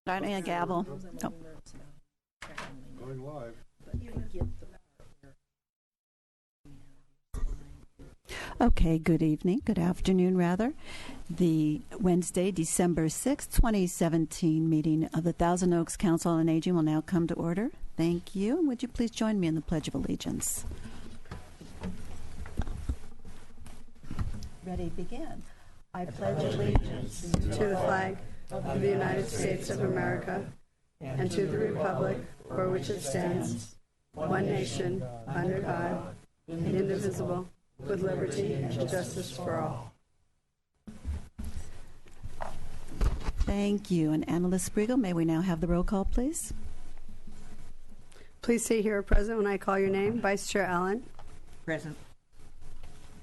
Starting a gavel. Oh. Going live. Okay, good evening, good afternoon rather. The Wednesday, December 6th, 2017 meeting of the Thousand Oaks Council on Aging will now come to order. Thank you. Would you please join me in the Pledge of Allegiance? Ready, begin. I pledge allegiance to the flag of the United States of America and to the republic for which it stands, one nation, under God, indivisible, with liberty and justice for all. Thank you. And Analyst Spriegel, may we now have the roll call, please? Please say here present when I call your name. Vice Chair Allen. Present.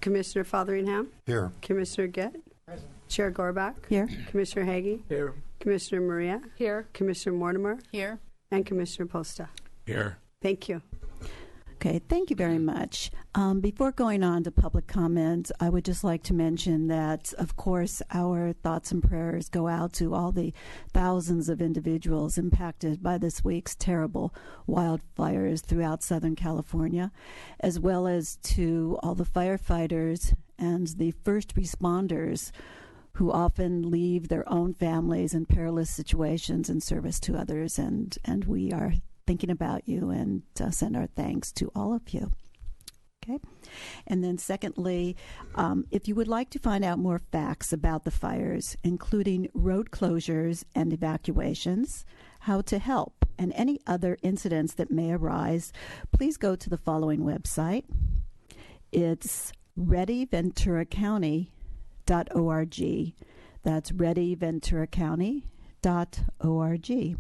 Commissioner Fotheringham. Here. Commissioner Gitt. Present. Chair Gorbach. Here. Commissioner Hagee. Here. Commissioner Maria. Here. Commissioner Mortimer. Here. And Commissioner Posta. Here. Thank you. Okay, thank you very much. Before going on to public comment, I would just like to mention that, of course, our thoughts and prayers go out to all the thousands of individuals impacted by this week's terrible wildfires throughout Southern California, as well as to all the firefighters and the first responders who often leave their own families in perilous situations in service to others, and we are thinking about you and send our thanks to all of you. Okay. And then secondly, if you would like to find out more facts about the fires, including road closures and evacuations, how to help, and any other incidents that may arise, please go to the following website. It's readyventuracounty.org. That's readyventuracounty.org.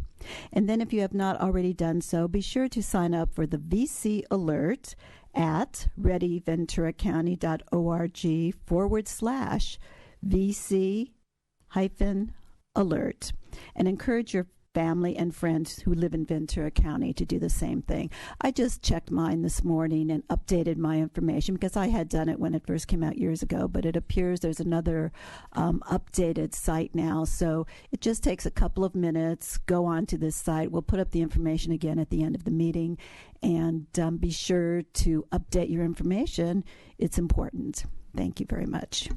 And then if you have not already done so, be sure to sign up for the VC Alert at readyventura.org/VC-alert, and encourage your family and friends who live in Ventura County to do the same thing. I just checked mine this morning and updated my information because I had done it when it first came out years ago, but it appears there's another updated site now. So it just takes a couple of minutes. Go on to this site. We'll put up the information again at the end of the meeting, and be sure to update your information. It's important. Thank you very much.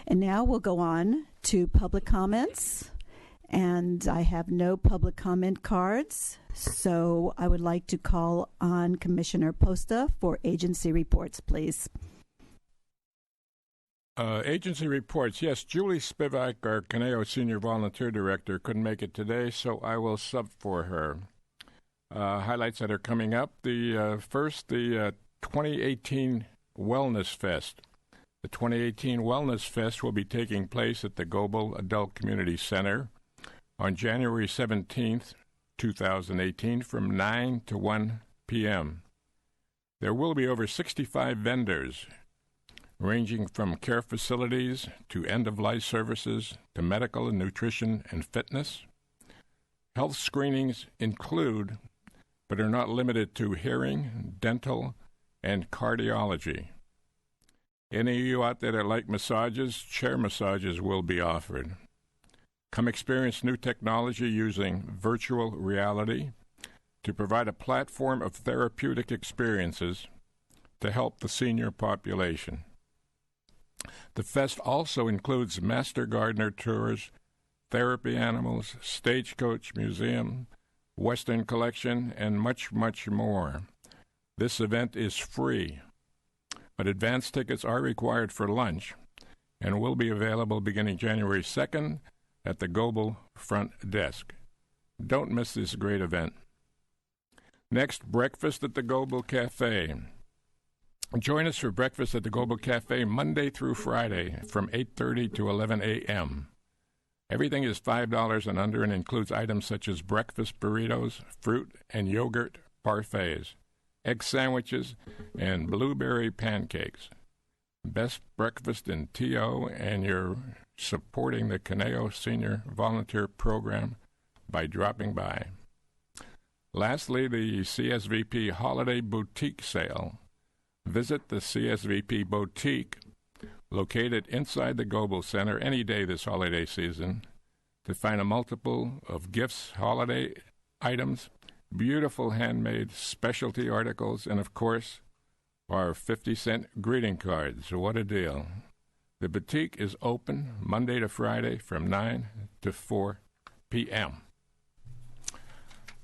And now we'll go on to public comments. And I have no public comment cards, so I would like to call on Commissioner Posta for agency reports, please. Agency reports. Yes, Julie Spivak, our Caneo Senior Volunteer Director, couldn't make it today, so I will sub for her. Highlights that are coming up. First, the 2018 Wellness Fest. The 2018 Wellness Fest will be taking place at the Goebel Adult Community Center on January 17th, 2018, from 9 to 1 p.m. There will be over 65 vendors, ranging from care facilities to end-of-life services to medical and nutrition and fitness. Health screenings include, but are not limited to, hearing, dental, and cardiology. Any of you out there that like massages, chair massages will be offered. Come experience new technology using virtual reality to provide a platform of therapeutic experiences to help the senior population. The fest also includes master gardener tours, therapy animals, stagecoach museum, Western collection, and much, much more. This event is free, but advance tickets are required for lunch and will be available beginning January 2nd at the Goebel front desk. Don't miss this great event. Next, breakfast at the Goebel Cafe. Join us for breakfast at the Goebel Cafe Monday through Friday from 8:30 to 11 a.m. Everything is $5 and under and includes items such as breakfast burritos, fruit and yogurt parfaits, egg sandwiches, and blueberry pancakes. Best breakfast in TO, and you're supporting the Caneo Senior Volunteer Program by dropping by. Lastly, the CSVP Holiday Boutique Sale. Visit the CSVP Boutique, located inside the Goebel Center, any day this holiday season. to find a multiple of gifts, holiday items, beautiful handmade specialty articles, and of course, our 50-cent greeting cards. What a deal. The boutique is open Monday to Friday from 9 to 4 p.m.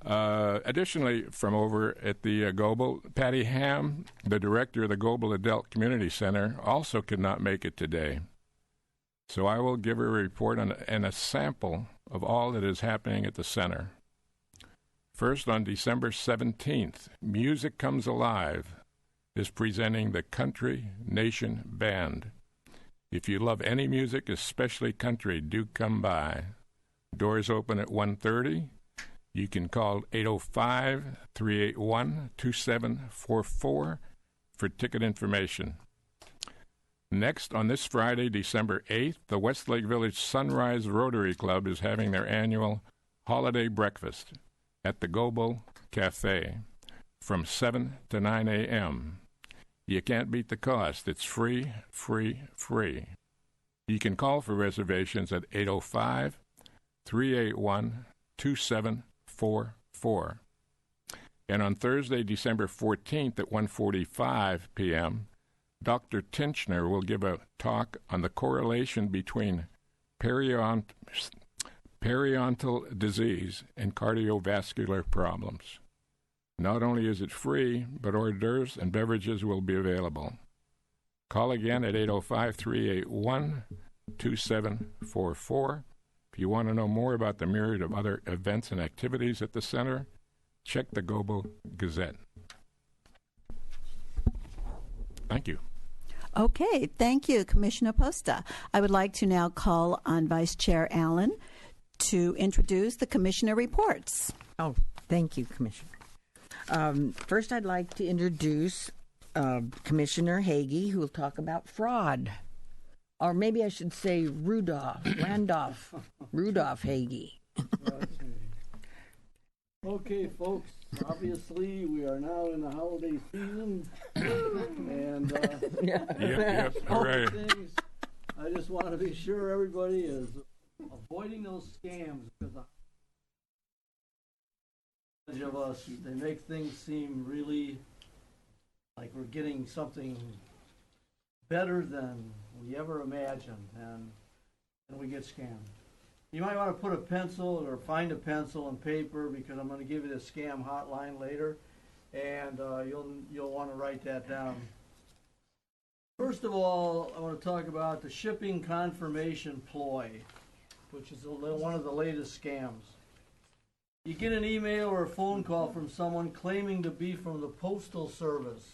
Additionally, from over at the Goebel, Patty Ham, the director of the Goebel Adult Community Center, also could not make it today. So I will give her a report and a sample of all that is happening at the center. First, on December 17th, Music Comes Alive is presenting the Country Nation Band. If you love any music, especially country, do come by. Doors open at 1:30. You can call 805-381-2744 for ticket information. Next, on this Friday, December 8th, the Westlake Village Sunrise Rotary Club is having their annual holiday breakfast at the Goebel Cafe from 7 to 9 a.m. You can't beat the cost. It's free, free, free. You can call for reservations at 805-381-2744. And on Thursday, December 14th at 1:45 p.m., Dr. Tinchner will give a talk on the correlation between periodontal disease and cardiovascular problems. Not only is it free, but hors d'oeuvres and beverages will be available. Call again at 805-381-2744. If you want to know more about the myriad of other events and activities at the center, check the Goebel Gazette. Thank you. Okay, thank you, Commissioner Posta. I would like to now call on Vice Chair Allen to introduce the Commissioner reports. Oh, thank you, Commissioner. First, I'd like to introduce Commissioner Hagee, who will talk about fraud. Or maybe I should say Rudolph Hagee. Okay, folks, obviously we are now in the holiday season, and Yep, hooray. things, I just want to be sure everybody is avoiding those scams, because of us, they make things seem really like we're getting something better than we ever imagined, and we get scammed. You might want to put a pencil or find a pencil and paper, because I'm going to give you the scam hotline later, and you'll want to write that down. First of all, I want to talk about the shipping confirmation ploy, which is one of the latest scams. You get an email or a phone call from someone claiming to be from the Postal Service,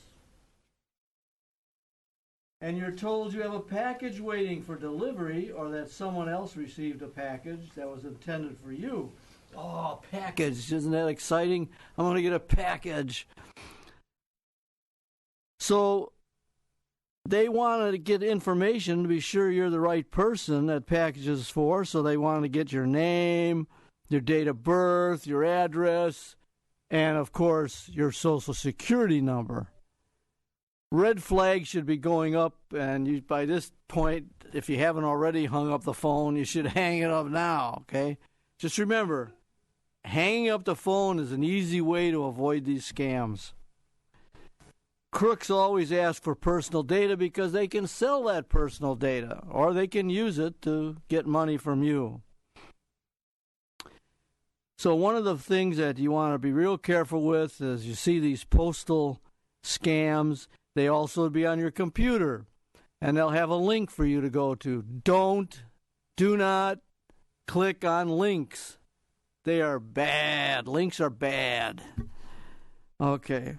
and you're told you have a package waiting for delivery, or that someone else received a package that was intended for you. Oh, package, isn't that exciting? I'm going to get a package. So they want to get information to be sure you're the right person that package is for, so they want to get your name, your date of birth, your address, and, of course, your Social Security number. Red flag should be going up, and by this point, if you haven't already hung up the phone, you should hang it up now, okay? Just remember, hanging up the phone is an easy way to avoid these scams. Crooks always ask for personal data because they can sell that personal data, or they can use it to get money from you. So one of the things that you want to be real careful with is you see these postal scams. They also be on your computer, and they'll have a link for you to go to. Do not click on links. They are bad. Links are bad. Okay.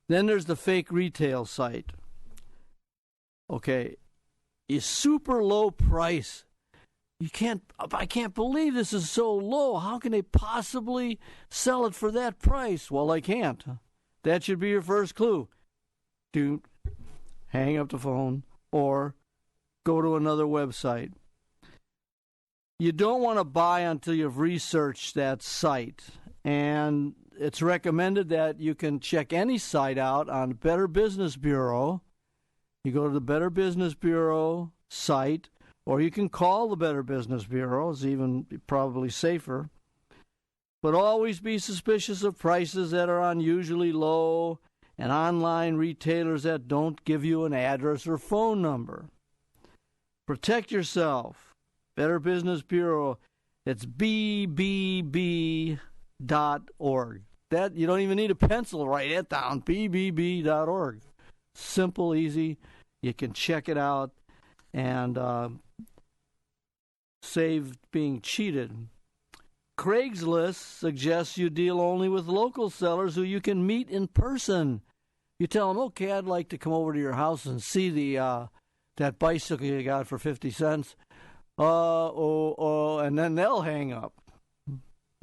Then there's the fake retail site. Okay. A super low price. I can't believe this is so low. How can they possibly sell it for that price? Well, they can't. That should be your first clue. Don't hang up the phone or go to another website. You don't want to buy until you've researched that site, and it's recommended that you can check any site out on Better Business Bureau. You go to the Better Business Bureau site, Or you can call the Better Business Bureau. It's even probably safer. But always be suspicious of prices that are unusually low and online retailers that don't give you an address or phone number. Protect yourself. Better Business Bureau. It's bbb.org. That you don't even need a pencil. Write it down. bbb.org. Simple, easy. You can check it out and save being cheated. Craigslist suggests you deal only with local sellers who you can meet in person. You tell them, okay, I'd like to come over to your house and see that bicycle you got for 50 cents. And then they'll hang up.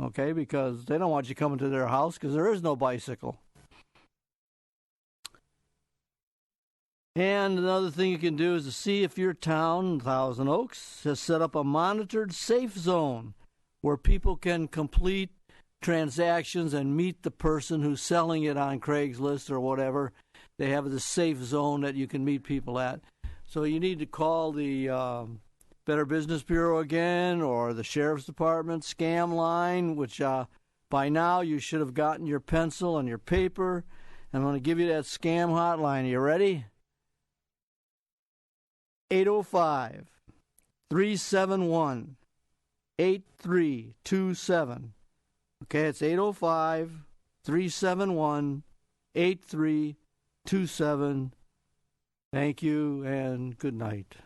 Okay, because they don't want you coming to their house because there is no bicycle. And another thing you can do is to see if your town, Thousand Oaks, has set up a monitored safe zone where people can complete transactions and meet the person who's selling it on Craigslist or whatever. They have the safe zone that you can meet people at. So you need to call the Better Business Bureau again, or the Sheriff's Department scam line, which by now you should have gotten your pencil and your paper. I'm going to give you that scam hotline. Are you ready? 805-371-8327. Okay, it's 805-371-8327. Thank you and good night.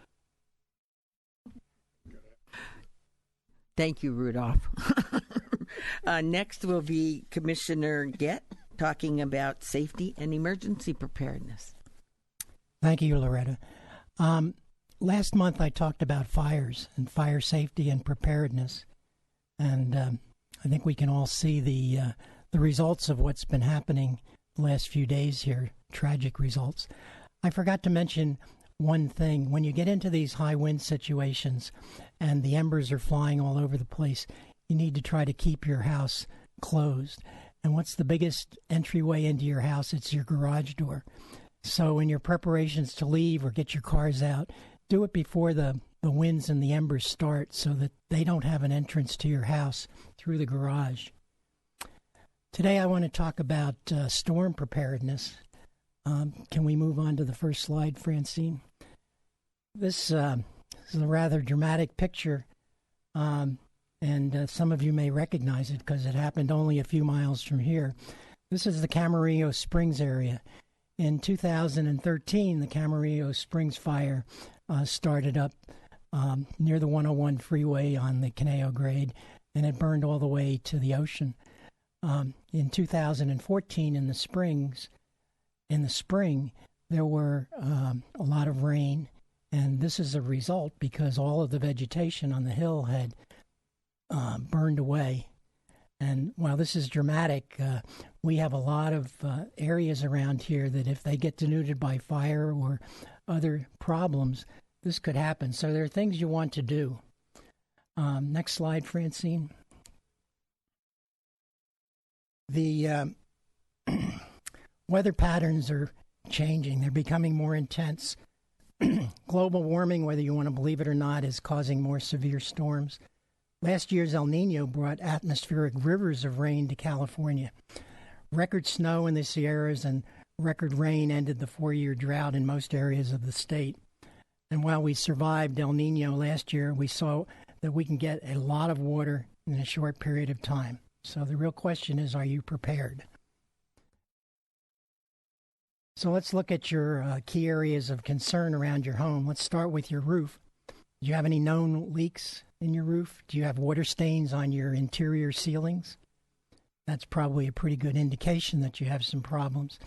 Thank you, Rudolph. Next will be Commissioner Gett talking about safety and emergency preparedness. Thank you, Loretta. Last month I talked about fires and fire safety and preparedness, and I think we can all see the results of what's been happening the last few days here, tragic results. I forgot to mention one thing. When you get into these high wind situations and the embers are flying all over the place, you need to try to keep your house closed. And what's the biggest entryway into your house? It's your garage door. So in your preparations to leave or get your cars out, do it before the winds and the embers start so that they don't have an entrance to your house through the garage. Today I want to talk about storm preparedness. Can we move on to the first slide, Francine? This is a rather dramatic picture, and some of you may recognize it because it happened only a few miles from here. This is the Camarillo Springs area. In 2013, the Camarillo Springs fire started up near the 101 freeway on the Conejo grade, and it burned all the way to the ocean. In 2014, in the spring, there were a lot of rain, and this is a result because all of the vegetation on the hill had burned away. And while this is dramatic, we have a lot of areas around here that if they get denuded by fire or other problems, this could happen. So there are things you want to do. Next slide, Francine. The weather patterns are changing. They're becoming more intense. Global warming, whether you want to believe it or not, is causing more severe storms. Last year's El Nino brought atmospheric rivers of rain to California. Record snow in the Sierras and record rain ended the 4-year drought in most areas of the state. And while we survived El Nino last year, we saw that we can get a lot of water in a short period of time. So the real question is, are you prepared? So let's look at your key areas of concern around your home. Let's start with your roof. Do you have any known leaks in your roof? Do you have water stains on your interior ceilings? That's probably a pretty good indication that you have some problems.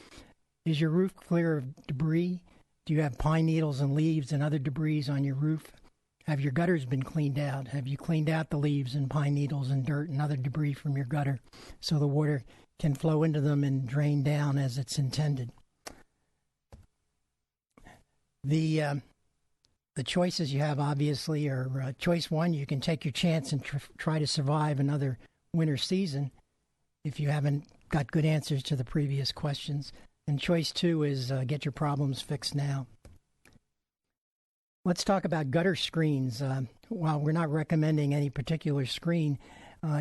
Is your roof clear of debris? Do you have pine needles and leaves and other debris on your roof? Have your gutters been cleaned out? Have you cleaned out the leaves and pine needles and dirt and other debris from your gutter so the water can flow into them and drain down as it's intended? The choices you have, obviously, are choice one, you can take your chance and try to survive another winter season if you haven't got good answers to the previous questions. And choice two is get your problems fixed now. Let's talk about gutter screens. While we're not recommending any particular screen,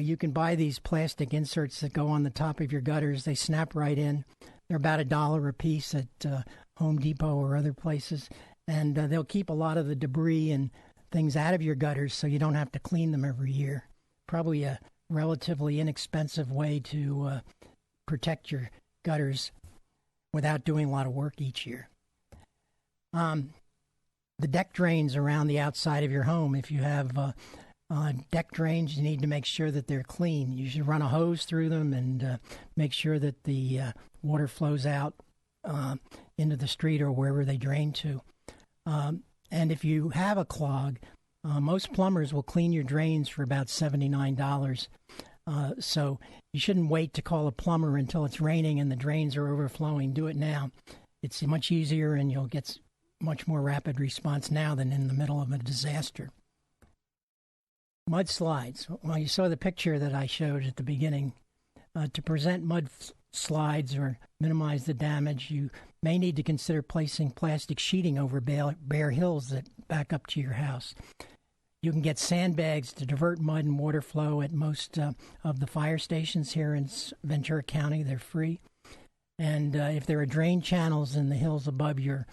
you can buy these plastic inserts that go on the top of your gutters. They snap right in. They're about $1 a piece at Home Depot or other places, and they'll keep a lot of the debris and things out of your gutters so you don't have to clean them every year. Probably a relatively inexpensive way to protect your gutters without doing a lot of work each year. The deck drains around the outside of your home, if you have deck drains, you need to make sure that they're clean. You should run a hose through them and make sure that the water flows out into the street or wherever they drain to. And if you have a clog, most plumbers will clean your drains for about $79. So you shouldn't wait to call a plumber until it's raining and the drains are overflowing. Do it now. It's much easier and you'll get much more rapid response now than in the middle of a disaster. Mudslides. Well, you saw the picture that I showed at the beginning. To prevent mudslides or minimize the damage, you may need to consider placing plastic sheeting over bare hills that back up to your house. You can get sandbags to divert mud and water flow at most of the fire stations here in Ventura County. They're free. And if there are drain channels in the hills above your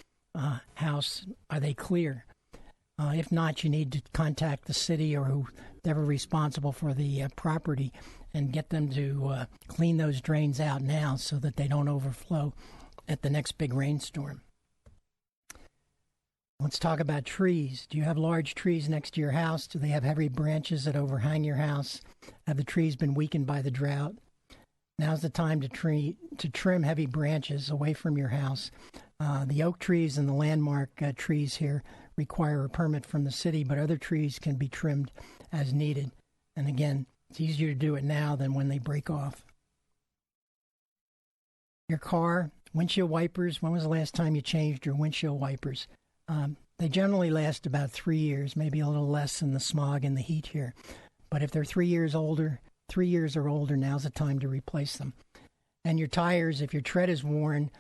house, are they clear? If not, you need to contact the city or whoever responsible for the property and get them to clean those drains out now so that they don't overflow at the next big rainstorm. Let's talk about trees. Do you have large trees next to your house? Do they have heavy branches that overhang your house? Have the trees been weakened by the drought? Now's the time to trim heavy branches away from your house. The oak trees and the landmark trees here require a permit from the city, but other trees can be trimmed as needed. And again, it's easier to do it now than when they break off. Your car, windshield wipers. When was the last time you changed your windshield wipers? They generally last about 3 years, maybe a little less in the smog and the heat here. But if they're 3 years or older, now's the time to replace them. And your tires, if your tread is worn,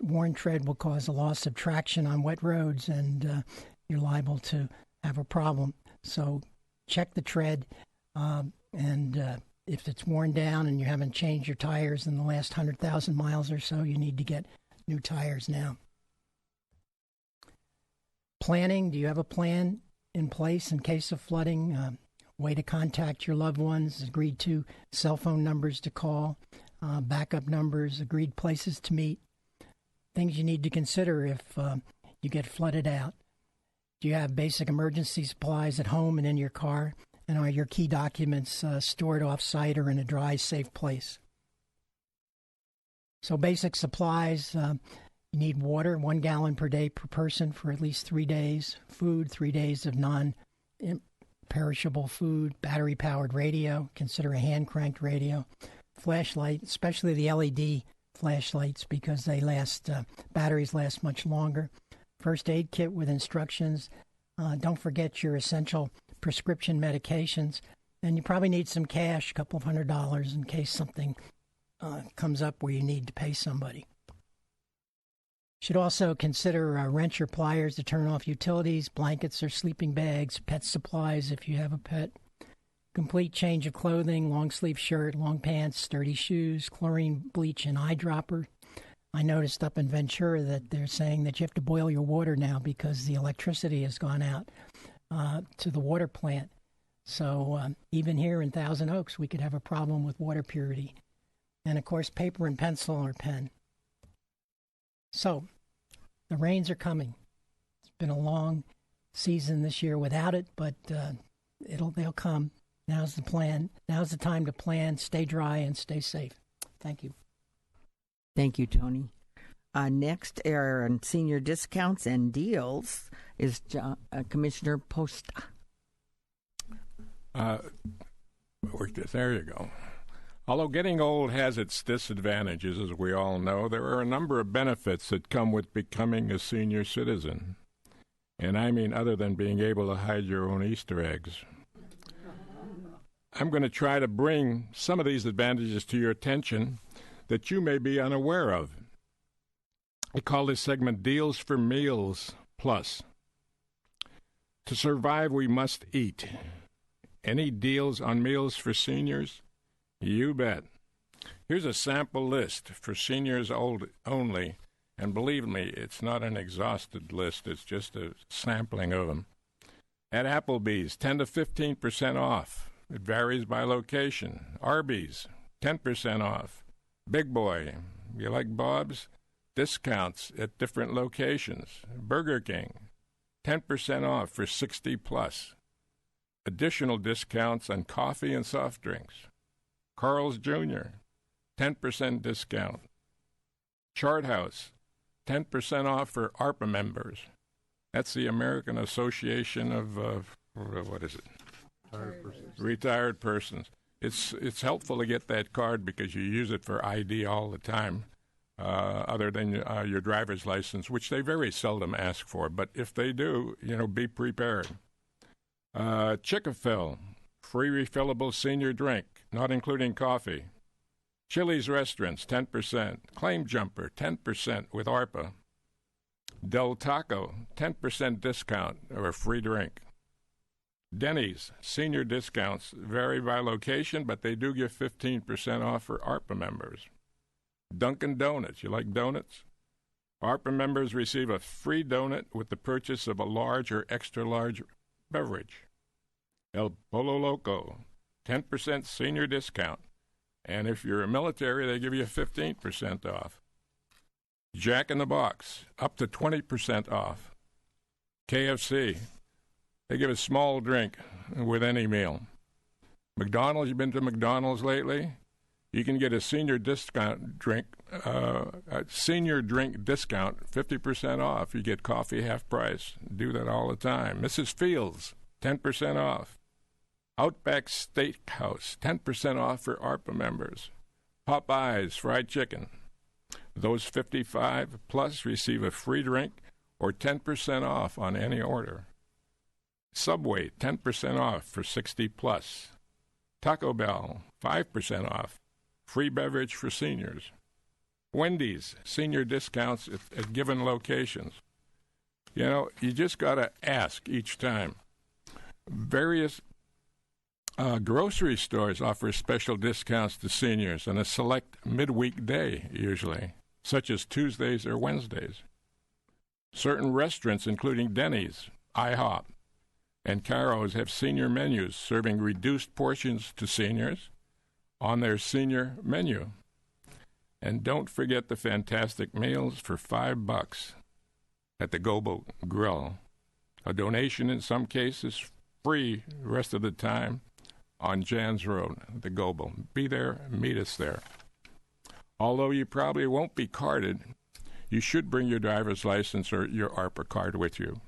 worn tread will cause a loss of traction on wet roads, and you're liable to have a problem. So check the tread, and if it's worn down and you haven't changed your tires in the last 100,000 miles or so, you need to get new tires now. Planning, do you have a plan in place in case of flooding? Way to contact your loved ones, agreed to cell phone numbers to call, backup numbers, agreed places to meet. Things you need to consider if you get flooded out. Do you have basic emergency supplies at home and in your car? And are your key documents stored off-site or in a dry, safe place? So basic supplies, you need water, 1 gallon per day per person for at least 3 days. Food, 3 days of non-perishable food. Battery-powered radio, consider a hand-cranked radio. Flashlight, especially the LED flashlights, because they last, batteries last much longer. First aid kit with instructions. Don't forget your essential prescription medications. And you probably need some cash, a couple of $100 in case something comes up where you need to pay somebody. Should also consider a wrench or pliers to turn off utilities, blankets or sleeping bags, pet supplies if you have a pet. Complete change of clothing, long sleeve shirt, long pants, sturdy shoes, chlorine bleach and eyedropper. I noticed up in Ventura that they're saying that you have to boil your water now because the electricity has gone out to the water plant. So even here in Thousand Oaks, we could have a problem with water purity. And of course, paper and pencil or pen. So the rains are coming. It's been a long season this year without it, but they'll come. Now's the plan. Now's the time to plan, stay dry, and stay safe. Thank you. Thank you, Tony. Next, on senior discounts and deals is Commissioner Posta. There you go. Although getting old has its disadvantages, as we all know, there are a number of benefits that come with becoming a senior citizen. And I mean other than being able to hide your own Easter eggs. I'm going to try to bring some of these advantages to your attention that you may be unaware of. I call this segment Deals for Meals Plus. To survive, we must eat. Any deals on meals for seniors? You bet. Here's a sample list for seniors only, and believe me, it's not an exhausted list. It's just a sampling of them. At Applebee's, 10 to 15% off. It varies by location. Arby's, 10% off. Big Boy, you like Bob's? Discounts at different locations. Burger King, 10% off for 60 plus. Additional discounts on coffee and soft drinks. Carl's Jr., 10% discount. Chart House, 10% off for ARPA members. That's the American Association of, what is it? Retired persons. It's helpful to get that card because you use it for ID all the time, other than your driver's license, which they very seldom ask for. But if they do, be prepared. Chick-fil-A, free refillable senior drink, not including coffee. Chili's Restaurants, 10%. Claim Jumper, 10% with ARPA. Del Taco, 10% discount or a free drink. Denny's, senior discounts vary by location, but they do give 15% off for ARPA members. Dunkin' Donuts, you like donuts? ARPA members receive a free donut with the purchase of a large or extra large beverage. El Polo Loco, 10% senior discount. And if you're a military, they give you 15% off. Jack in the Box, up to 20% off. KFC, they give a small drink with any meal. McDonald's, you been to McDonald's lately? You can get a senior drink discount, 50% off. You get coffee half price. Do that all the time. Mrs. Fields, 10% off. Outback Steakhouse, 10% off for ARPA members. Popeyes Fried Chicken. Those 55 plus receive a free drink or 10% off on any order. Subway, 10% off for 60 plus. Taco Bell, 5% off. Free beverage for seniors. Wendy's, senior discounts at given locations. You just got to ask each time. Various grocery stores offer special discounts to seniors on a select midweek day, usually, such as Tuesdays or Wednesdays. Certain restaurants, including Denny's, IHOP, and Caro's, have senior menus serving reduced portions to seniors on their senior menu. And don't forget the fantastic meals for $5 at the Gobo Grill. A donation in some cases, free the rest of the time on Jan's Road, the Gobo. Be there, meet us there. Although you probably won't be carded, you should bring your driver's license or your ARPA card with you.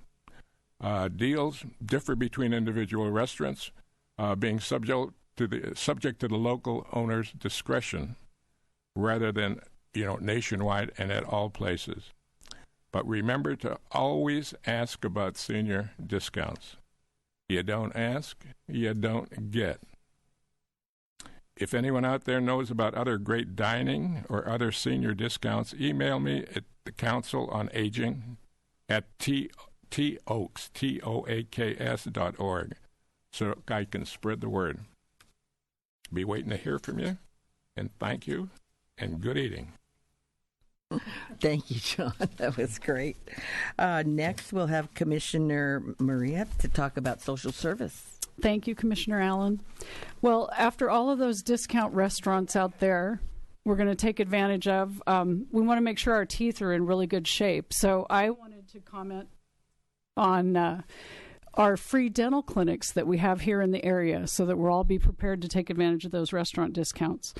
Deals differ between individual restaurants, being subject to the local owner's discretion, rather than nationwide and at all places. But remember to always ask about senior discounts. You don't ask, you don't get. If anyone out there knows about other great dining or other senior discounts, email me at the Council on Aging at TOAKS.org so I can spread the word. Be waiting to hear from you, and thank you, and good eating. Thank you, John. That was great. Next, we'll have Commissioner Maria to talk about social service. Thank you, Commissioner Allen. Well, after all of those discount restaurants out there we're going to take advantage of, we want to make sure our teeth are in really good shape. So I wanted to comment on our free dental clinics that we have here in the area so that we'll all be prepared to take advantage of those restaurant discounts.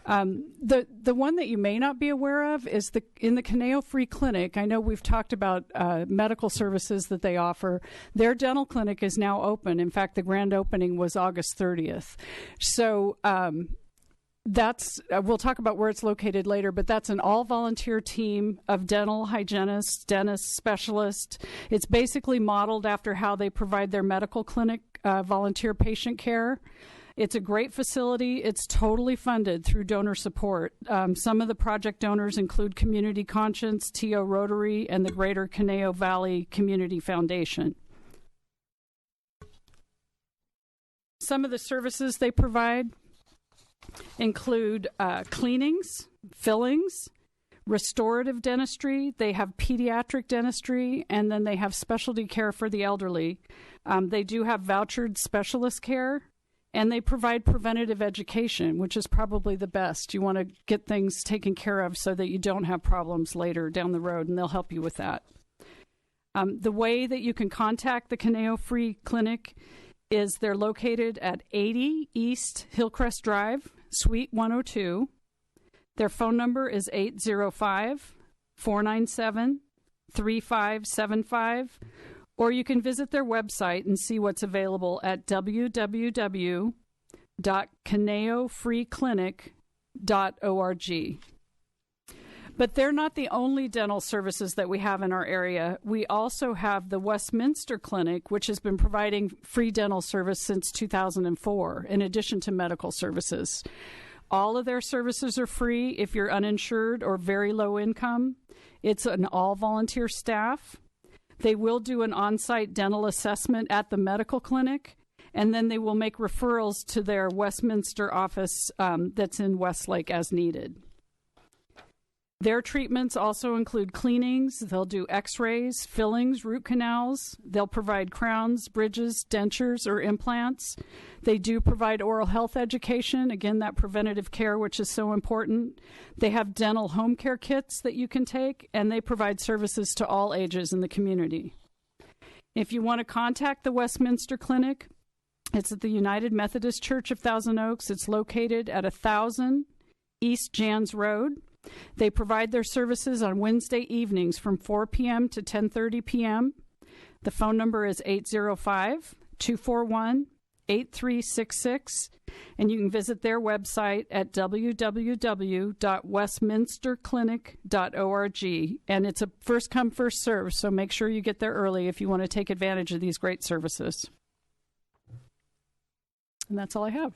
The one that you may not be aware of is in the Caneo Free Clinic. I know we've talked about medical services that they offer. Their dental clinic is now open. In fact, the grand opening was August 30th. So we'll talk about where it's located later, but that's an all-volunteer team of dental hygienists, dentists, specialists. It's basically modeled after how they provide their medical clinic volunteer patient care. It's a great facility. It's totally funded through donor support. Some of the project donors include Community Conscience, TO Rotary, and the Greater Caneo Valley Community Foundation. Some of the services they provide include cleanings, fillings, restorative dentistry. They have pediatric dentistry, and then they have specialty care for the elderly. They do have vouchered specialist care, and they provide preventative education, which is probably the best. You want to get things taken care of so that you don't have problems later down the road, and they'll help you with that. The way that you can contact the Caneo Free Clinic is they're located at 80 East Hillcrest Drive, Suite 102. Their phone number is 805-497-3575, or you can visit their website and see what's available at www.caneofreeclinic.org. But they're not the only dental services that we have in our area. We also have the Westminster Clinic, which has been providing free dental service since 2004, in addition to medical services. All of their services are free if you're uninsured or very low income. It's an all-volunteer staff. They will do an on-site dental assessment at the medical clinic, and then they will make referrals to their Westminster office that's in Westlake as needed. Their treatments also include cleanings. They'll do x-rays, fillings, root canals. They'll provide crowns, bridges, dentures, or implants. They do provide oral health education, again, that preventative care, which is so important. They have dental home care kits that you can take, and they provide services to all ages in the community. If you want to contact the Westminster Clinic, it's at the United Methodist Church of Thousand Oaks. It's located at 1000 East Jans Road. They provide their services on Wednesday evenings from 4 p.m. to 10:30 p.m. The phone number is 805-241-8366, and you can visit their website at www.westminsterclinic.org. And it's a first-come, first-serve, so make sure you get there early if you want to take advantage of these great services. And that's all I have.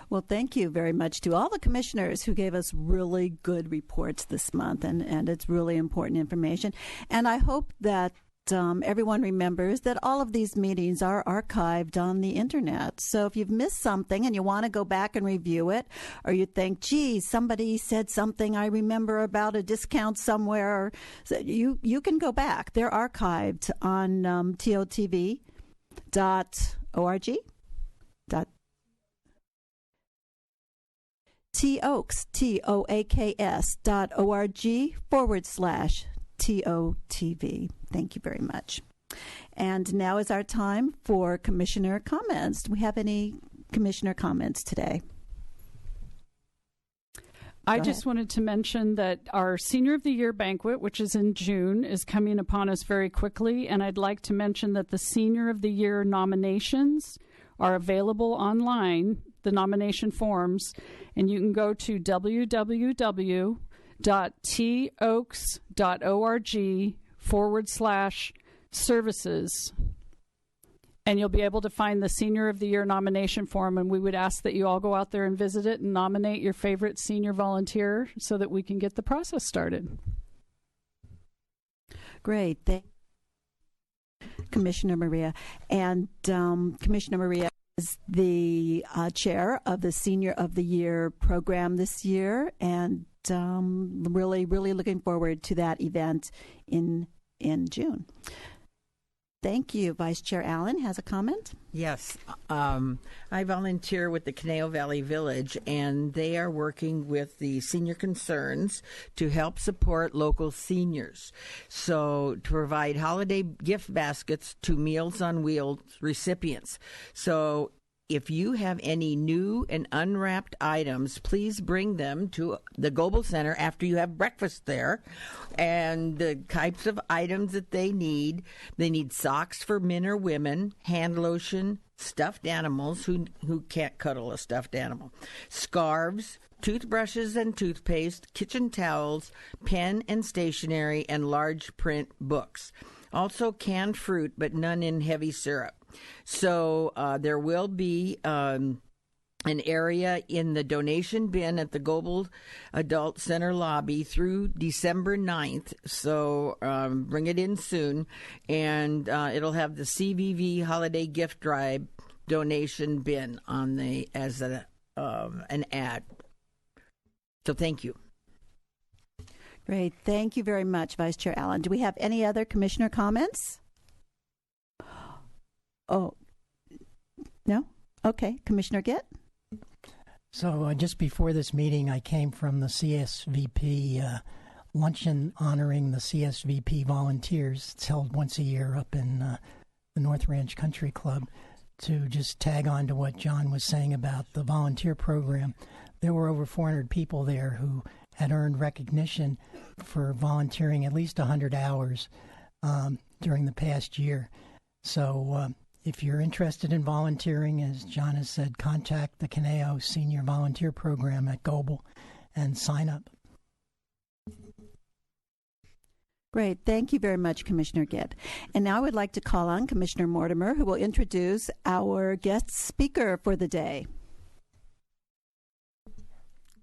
Well, thank you very much to all the commissioners who gave us really good reports this month, and it's really important information. And I hope that everyone remembers that all of these meetings are archived on the internet. So if you've missed something and you want to go back and review it, or you think, geez, somebody said something I remember about a discount somewhere, so you can go back. They're archived on totv.org. TOAKS.org/TOTV. Thank you very much. And now is our time for commissioner comments. Do we have any commissioner comments today? I just wanted to mention that our Senior of the Year banquet, which is in June, is coming upon us very quickly. And I'd like to mention that the Senior of the Year nominations are available online, the nomination forms, and you can go to www.toaks.org/services, and you'll be able to find the Senior of the Year nomination form, and we would ask that you all go out there and visit it and nominate your favorite senior volunteer so that we can get the process started. Great. Thank Commissioner Maria. And Commissioner Maria is the chair of the Senior of the Year program this year, and really looking forward to that event in June. Thank you. Vice Chair Allen has a comment. Yes. I volunteer with the Caneo Valley Village, and they are working with the Senior Concerns to help support local seniors. So to provide holiday gift baskets to Meals on Wheels recipients. So if you have any new and unwrapped items, please bring them to the Goebel Center after you have breakfast there. And the types of items that they need socks for men or women, hand lotion, stuffed animals, who can't cuddle a stuffed animal, scarves, toothbrushes and toothpaste, kitchen towels, pen and stationery, and large print books. Also canned fruit, but none in heavy syrup. So there will be an area in the donation bin at the Goebel Adult Center lobby through December 9th. So bring it in soon. And it'll have the CVV Holiday Gift Drive donation bin on as an ad. So thank you. Great. Thank you very much, Vice Chair Allen. Do we have any other commissioner comments? Oh, no? Okay. Commissioner Gitt? So just before this meeting, I came from the CSVP luncheon honoring the CSVP volunteers. It's held once a year up in the North Ranch Country Club. To just tag on to what John was saying about the volunteer program, there were over 400 people there who had earned recognition for volunteering at least 100 hours during the past year. So if you're interested in volunteering, as John has said, contact the Caneo Senior Volunteer Program at Goebel and sign up. Great. Thank you very much, Commissioner Gitt. And now I would like to call on Commissioner Mortimer, who will introduce our guest speaker for the day.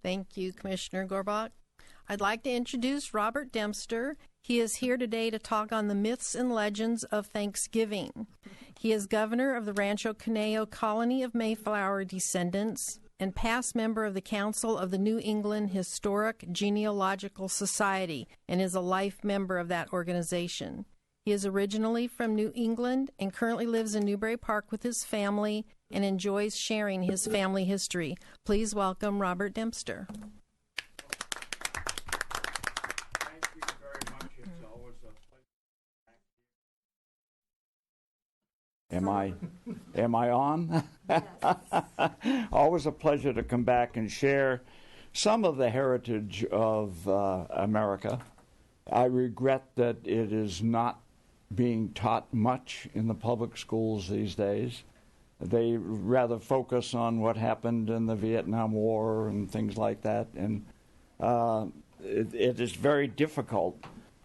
Thank you, Commissioner Gorbach. I'd like to introduce Robert Dempster. He is here today to talk on the myths and legends of Thanksgiving. He is governor of the Rancho Caneo Colony of Mayflower descendants and past member of the Council of the New England Historic Genealogical Society and is a life member of that organization. He is originally from New England and currently lives in Newbury Park with his family and enjoys sharing his family history. Please welcome Robert Dempster. Thank you very much. It's always a pleasure. Am I on? Yes. Always a pleasure to come back and share some of the heritage of America. I regret that it is not being taught much in the public schools these days. They rather focus on what happened in the Vietnam War and things like that, and it is very difficult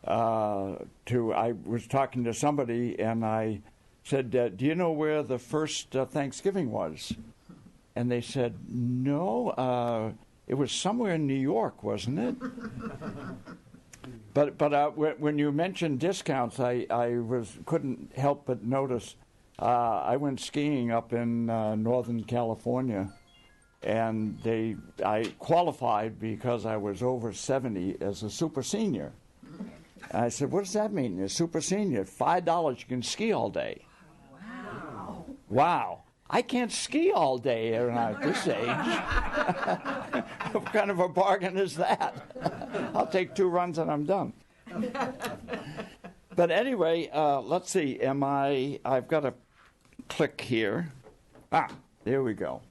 I was talking to somebody and I said, do you know where the first Thanksgiving was? And they said, no, it was somewhere in New York, wasn't it? But when you mentioned discounts, I couldn't help but notice. I went skiing up in Northern California, and I qualified because I was over 70 as a super senior. And I said, what does that mean? A super senior, $5 you can ski all day. Wow. I can't ski all day at this age. What kind of a bargain is that? I'll take 2 runs and I'm done. But anyway, let's see. I've got a click here. There we go.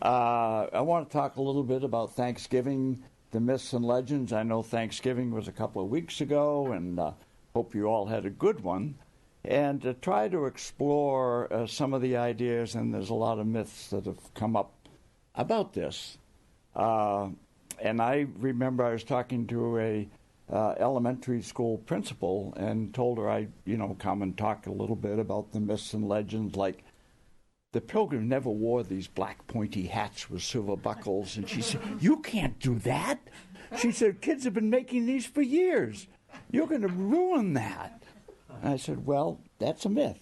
I want to talk a little bit about Thanksgiving, the myths and legends. I know Thanksgiving was a couple of weeks ago, and hope you all had a good one. And to try to explore some of the ideas, and there's a lot of myths that have come up about this. And I remember I was talking to a elementary school principal and told her I'd come and talk a little bit about the myths and legends, like the Pilgrim never wore these black pointy hats with silver buckles. And she said, you can't do that. She said, kids have been making these for years. You're going to ruin that. And I said, well, that's a myth.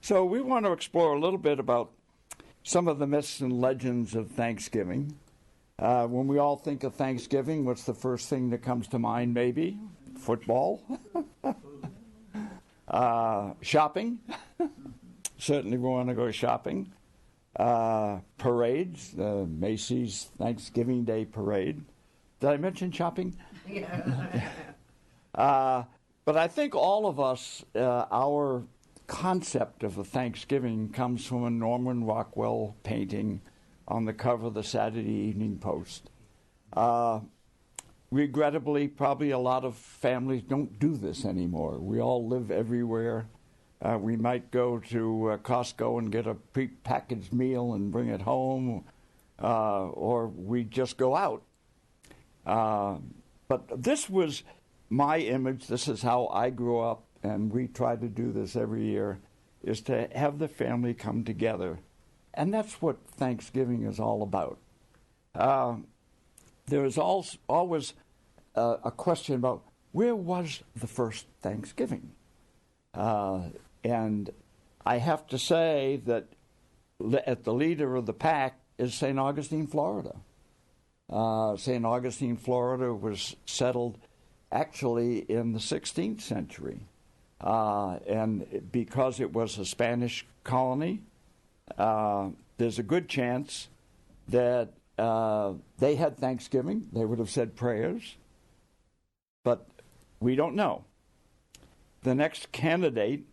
So we want to explore a little bit about some of the myths and legends of Thanksgiving. When we all think of Thanksgiving, what's the first thing that comes to mind, maybe? Football? Shopping? Certainly we want to go shopping. Parades, the Macy's Thanksgiving Day Parade. Did I mention shopping? Yeah. But I think all of us, our concept of a Thanksgiving comes from a Norman Rockwell painting on the cover of the Saturday Evening Post. Regrettably, probably a lot of families don't do this anymore. We all live everywhere. We might go to Costco and get a prepackaged meal and bring it home, or we just go out. But this was my image. This is how I grew up, and we try to do this every year, is to have the family come together And that's what Thanksgiving is all about. There is always a question about where was the first Thanksgiving? And I have to say that at the leader of the pack is St. Augustine, Florida. St. Augustine, Florida was settled actually in the 16th century. And because it was a Spanish colony, there's a good chance that they had Thanksgiving. They would have said prayers. But we don't know. The next candidate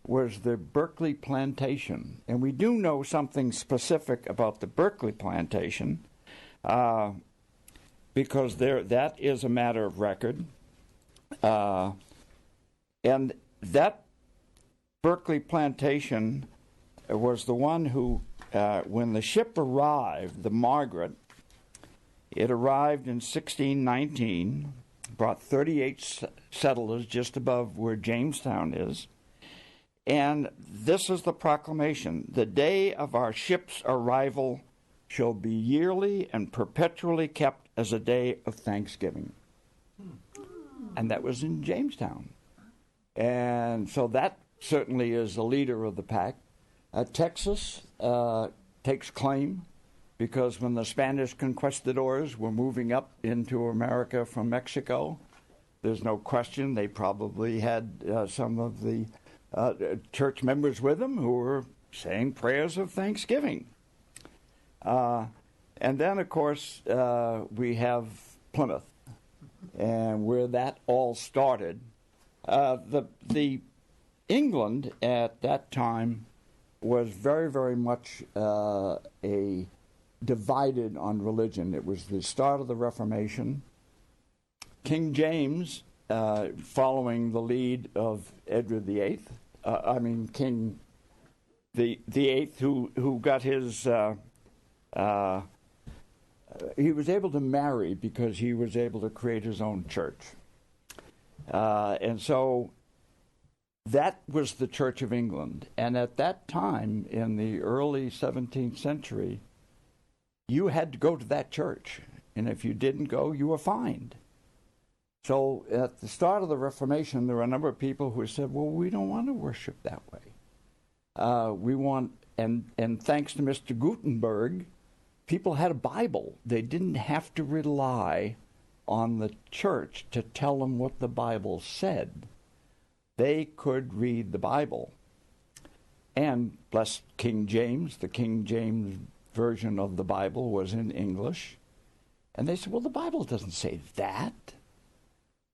was the Berkeley Plantation. And we do know something specific about the Berkeley Plantation because that is a matter of record. And that Berkeley Plantation was the one who, when the ship arrived, the Margaret, it arrived in 1619, brought 38 settlers just above where Jamestown is. And this is the proclamation: the day of our ship's arrival shall be yearly and perpetually kept as a day of thanksgiving. And that was in Jamestown. And so that certainly is the leader of the pack. Texas takes claim because when the Spanish conquistadors were moving up into America from Mexico, there's no question they probably had some of the church members with them who were saying prayers of thanksgiving. And then, of course, we have Plymouth, and where that all started. The England at that time was very, very much a divided on religion. It was the start of the Reformation. King James, following the lead of Edward VIII, King the Eighth, who got his. He was able to marry because he was able to create his own church. And so that was the Church of England. And at that time, in the early 17th century, you had to go to that church. And if you didn't go, you were fined. So at the start of the Reformation, there were a number of people who said, well, we don't want to worship that way. We want, and thanks to Mr. Gutenberg, people had a Bible. They didn't have to rely on the church to tell them what the Bible said. They could read the Bible. And bless King James, the King James version of the Bible was in English. And they said, well, the Bible doesn't say that.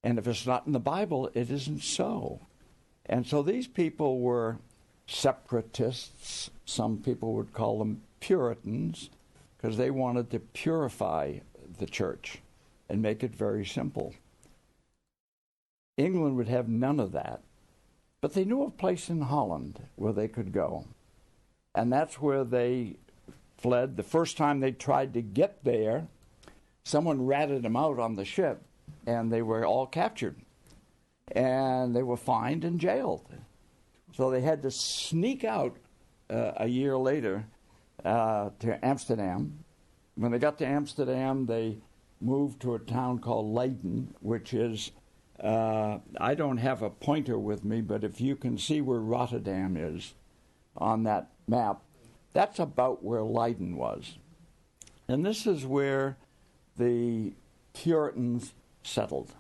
And if it's not in the Bible, it isn't so. And so these people were separatists. Some people would call them Puritans, because they wanted to purify the church and make it very simple. England would have none of that. But they knew of a place in Holland where they could go. And that's where they fled. The first time they tried to get there, someone ratted them out on the ship, and they were all captured. And they were fined and jailed. So they had to sneak out a year later to Amsterdam. When they got to Amsterdam, they moved to a town called Leiden, which is, I don't have a pointer with me, but if you can see where Rotterdam is on that map, that's about where Leiden was. And this is where the Puritans settled.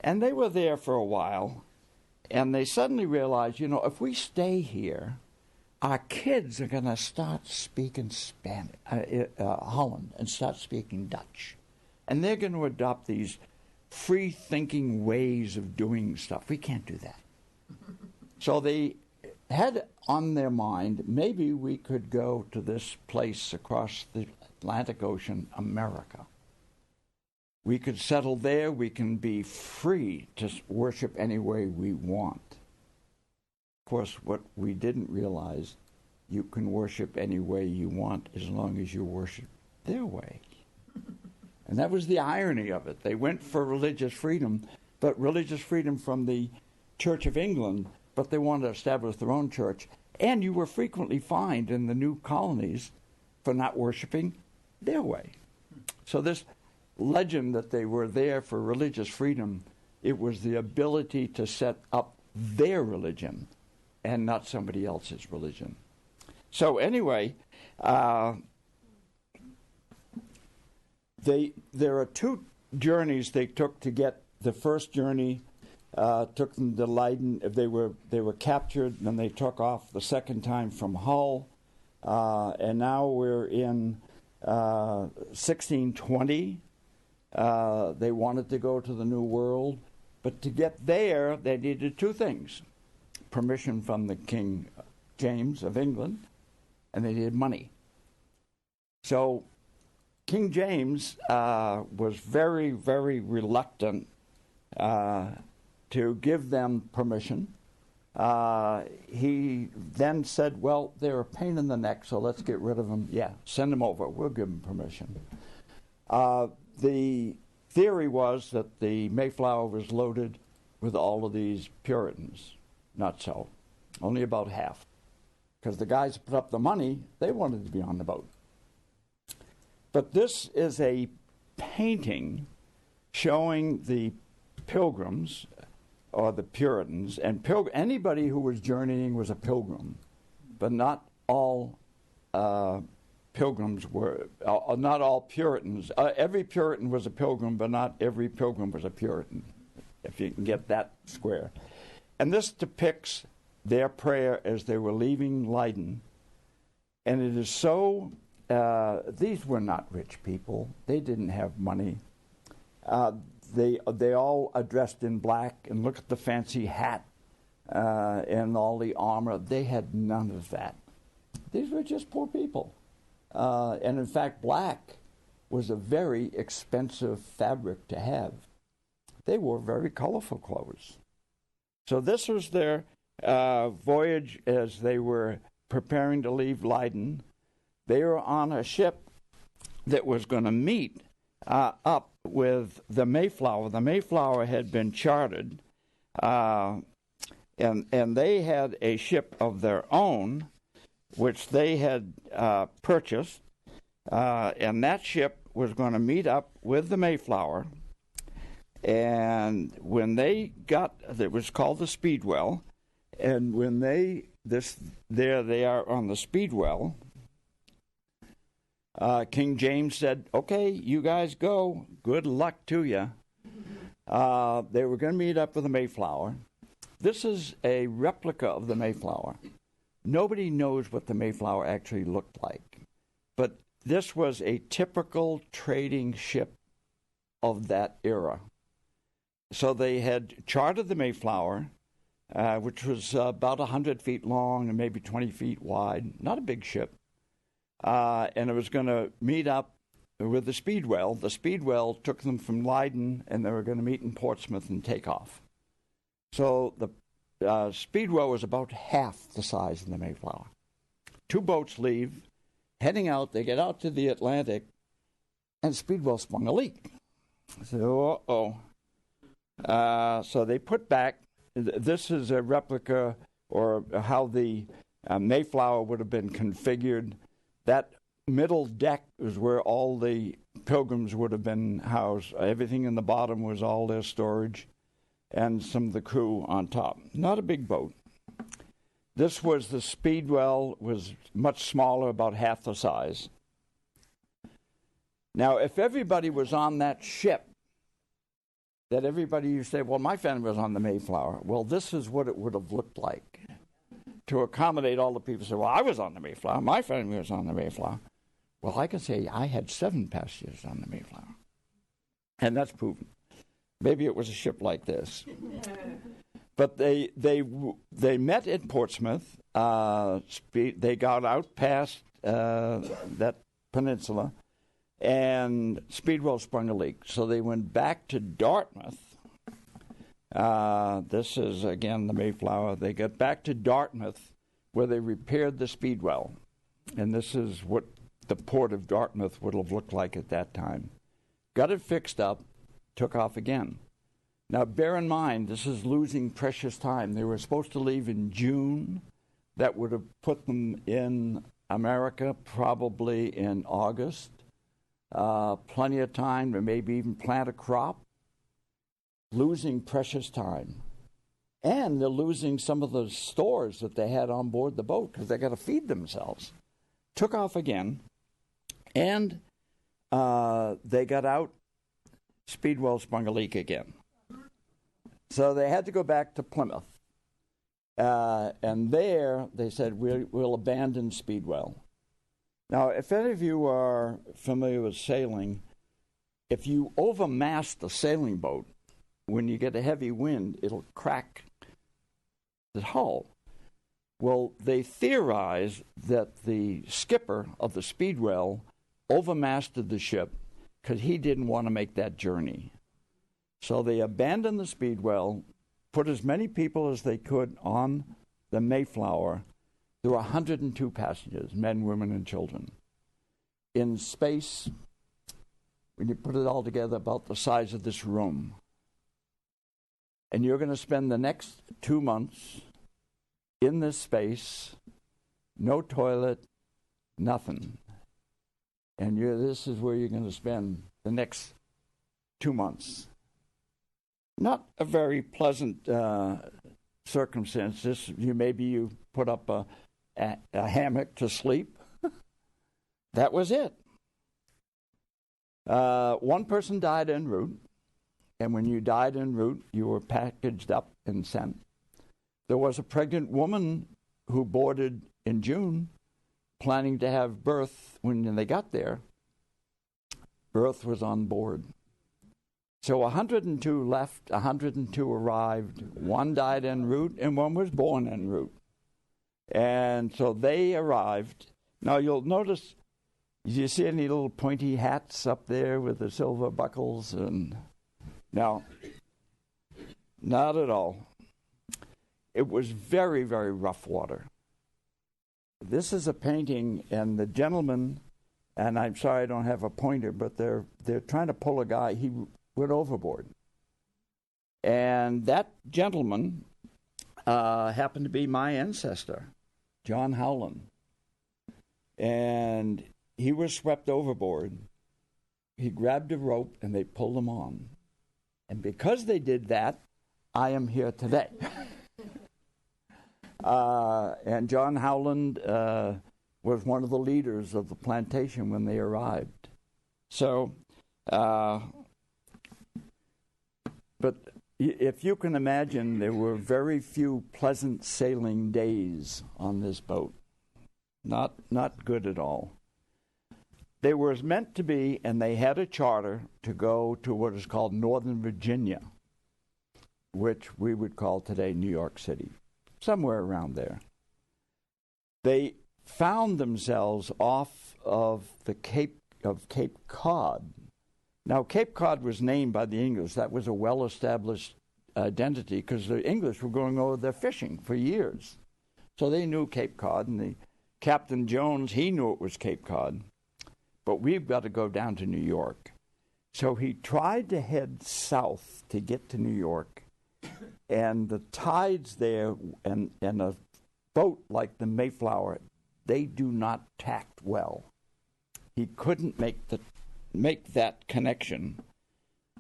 And they were there for a while, and they suddenly realized, if we stay here, our kids are going to start speaking Spanish, Holland, and start speaking Dutch. And they're going to adopt these free-thinking ways of doing stuff. We can't do that. So they had on their mind, maybe we could go to this place across the Atlantic Ocean, America. We could settle there. We can be free to worship any way we want. Of course, what we didn't realize, you can worship any way you want as long as you worship their way. And that was the irony of it. They went for religious freedom, but religious freedom from the Church of England, but they wanted to establish their own church. And you were frequently fined in the new colonies for not worshiping their way. So this legend that they were there for religious freedom, it was the ability to set up their religion and not somebody else's religion. So anyway, there are two journeys they took to get. The first journey took them to Leiden. They were captured, and then they took off the second time from Hull, and now we're in 1620. They wanted to go to the New World, but to get there, they needed two things: permission from the King James of England, and they needed money. So King James was very, very reluctant to give them permission. He then said, well, they're a pain in the neck, so let's get rid of them. Yeah, send them over. We'll give them permission. The theory was that the Mayflower was loaded with all of these Puritans. Not so. Only about half. Because the guys who put up the money, they wanted to be on the boat. But this is a painting showing the Pilgrims, or the Puritans, and anybody who was journeying was a pilgrim, but not all pilgrims were, not all Puritans. Every Puritan was a pilgrim, but not every pilgrim was a Puritan, if you can get that square. And this depicts their prayer as they were leaving Leiden. And it is so, these were not rich people. They didn't have money. They all are dressed in black, and look at the fancy hat and all the armor. They had none of that. These were just poor people. And in fact, black was a very expensive fabric to have. They wore very colorful clothes. So this was their voyage as they were preparing to leave Leiden. They were on a ship that was going to meet up with the Mayflower. The Mayflower had been chartered, and they had a ship of their own, which they had purchased, and that ship was going to meet up with the Mayflower. And when they got, it was called the Speedwell, and when there they are on the Speedwell. King James said, okay, you guys go. Good luck to you. They were going to meet up with the Mayflower. This is a replica of the Mayflower. Nobody knows what the Mayflower actually looked like. But this was a typical trading ship of that era. So they had chartered the Mayflower, which was about 100 feet long and maybe 20 feet wide. Not a big ship. And it was going to meet up with the Speedwell. The Speedwell took them from Leiden, and they were going to meet in Portsmouth and take off. So the Speedwell was about half the size of the Mayflower. Two boats leave, heading out. They get out to the Atlantic, and Speedwell sprung a leak. So, so they put back. This is a replica, or how the Mayflower would have been configured. That middle deck is where all the Pilgrims would have been housed. Everything in the bottom was all their storage, and some of the crew on top. Not a big boat. This was the Speedwell, was much smaller, about half the size. Now, if everybody was on that ship, that everybody, you say, well, my family was on the Mayflower. Well, this is what it would have looked like. To accommodate all the people say, well, I was on the Mayflower. My family was on the Mayflower. Well, I can say I had 7 passengers on the Mayflower. And that's proven. Maybe it was a ship like this. But they met at Portsmouth. They got out past that peninsula, and Speedwell sprung a leak. So they went back to Dartmouth. This is, again, the Mayflower. They got back to Dartmouth, where they repaired the Speedwell. And this is what the port of Dartmouth would have looked like at that time. Got it fixed up, took off again. Now, bear in mind, this is losing precious time. They were supposed to leave in June. that would have put them in America probably in August. Plenty of time to maybe even plant a crop. Losing precious time. And they're losing some of the stores that they had on board the boat because they got to feed themselves. Took off again, and they got out. Speedwell sprung a leak again. So they had to go back to Plymouth. And there they said, we'll abandon Speedwell. Now, if any of you are familiar with sailing, if you overmast a sailing boat, when you get a heavy wind, it'll crack the hull. Well, they theorized that the skipper of the Speedwell overmasted the ship because he didn't want to make that journey. So they abandoned the Speedwell, put as many people as they could on the Mayflower. There were 102 passengers, men, women, and children. In space, when you put it all together, about the size of this room. And you're going to spend the next 2 months in this space, no toilet, nothing. And this is where you're going to spend the next 2 months. Not a very pleasant circumstance. Maybe you put up a hammock to sleep. That was it. One person died en route. And when you died en route, you were packaged up and sent. There was a pregnant woman who boarded in June, planning to have birth when they got there. Birth was on board. So 102 left, 102 arrived, one died en route, and one was born en route. And so they arrived. Now you'll notice, do you see any little pointy hats up there with the silver buckles? And no, not at all. It was very, very rough water. This is a painting, and the gentleman, and I'm sorry I don't have a pointer, but they're trying to pull a guy. He went overboard. And that gentleman happened to be my ancestor, John Howland. And he was swept overboard. He grabbed a rope, and they pulled him on. And because they did that, I am here today. And John Howland was one of the leaders of the plantation when they arrived. So, but if you can imagine, there were very few pleasant sailing days on this boat. Not good at all. They were meant to be, and they had a charter to go to what is called Northern Virginia, which we would call today New York City, somewhere around there. They found themselves off of the Cape Cod. Now, Cape Cod was named by the English. That was a well-established identity because the English were going over there fishing for years. So they knew Cape Cod, and the Captain Jones, he knew it was Cape Cod. But we've got to go down to New York. So he tried to head south to get to New York, and the tides there and a boat like the Mayflower, they do not tact well. He couldn't make that connection.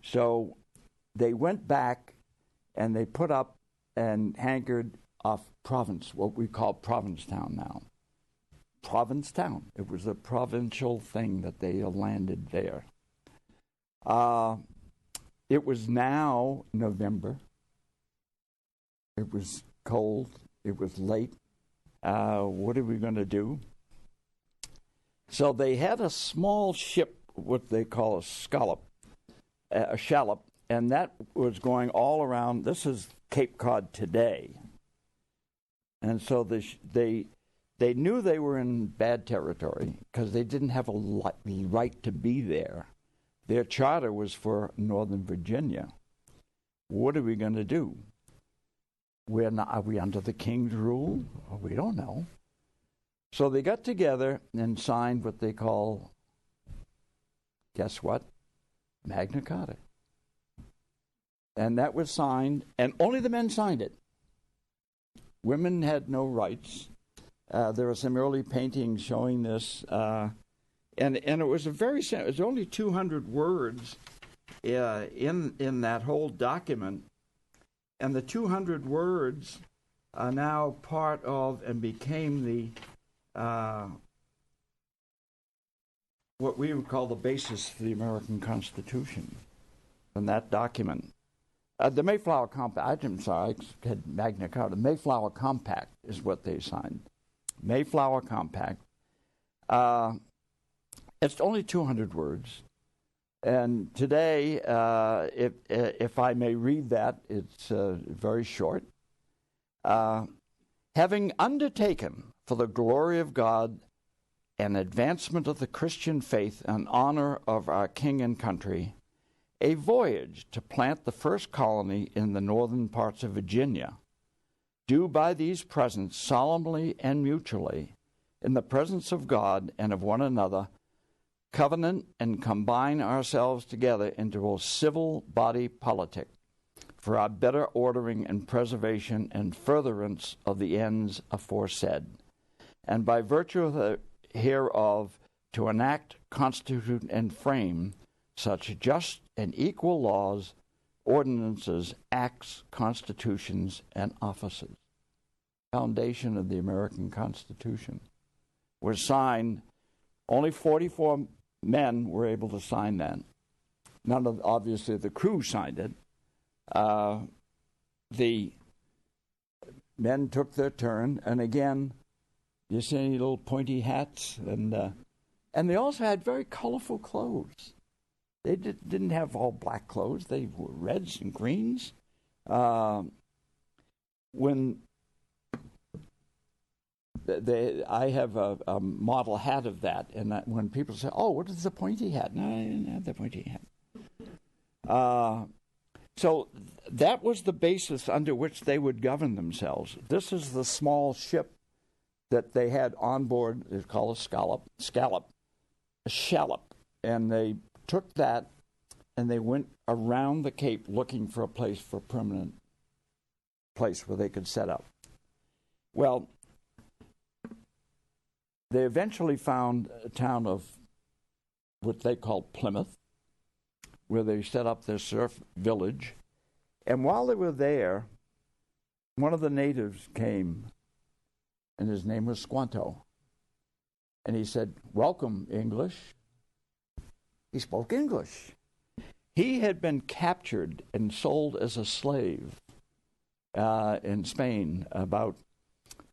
So they went back, and they put up and anchored off Province, what we call Provincetown now. Provincetown. It was a provincial thing that they landed there. It was now November. It was cold. It was late. What are we going to do? So they had a small ship, what they call a scallop, and that was going all around. This is Cape Cod today. And so they knew they were in bad territory because they didn't have a right to be there. Their charter was for Northern Virginia. What are we going to do? Are we under the king's rule? We don't know. So they got together and signed what they call, guess what? Magna Carta. And that was signed, and only the men signed it. Women had no rights. There are some early paintings showing this, and it was a very it was only 200 words in that whole document, and the 200 words are now part of and became the what we would call the basis for the American Constitution. From that document, the Mayflower Compact. I'm sorry, I had Magna Carta. Mayflower Compact is what they signed. Mayflower Compact. It's only 200 words. And today, if I may read that, it's very short. Having undertaken for the glory of God and advancement of the Christian faith and honor of our king and country, a voyage to plant the first colony in the northern parts of Virginia, do by these presents solemnly and mutually, in the presence of God and of one another, covenant and combine ourselves together into a civil body politic for our better ordering and preservation and furtherance of the ends aforesaid, and by virtue hereof to enact, constitute, and frame such just and equal laws, ordinances, acts, constitutions, and offices. Foundation of the American Constitution was signed. Only 44 men were able to sign that. None of, obviously, the crew signed it. The men took their turn, and again, you see any little pointy hats, and they also had very colorful clothes. They didn't have all black clothes. They were reds and greens. When I have a model hat of that, and when people say, "Oh, what is the pointy hat?" No, I didn't have the pointy hat. So that was the basis under which they would govern themselves. This is the small ship that they had on board. It's called a shallop, and they took that and they went around the Cape looking for a place, for a permanent place where they could set up. Well, they eventually found a town of what they called Plymouth, where they set up their surf village. And while they were there, one of the natives came, and his name was Squanto. And he said, "Welcome, English." He spoke English. He had been captured and sold as a slave in Spain about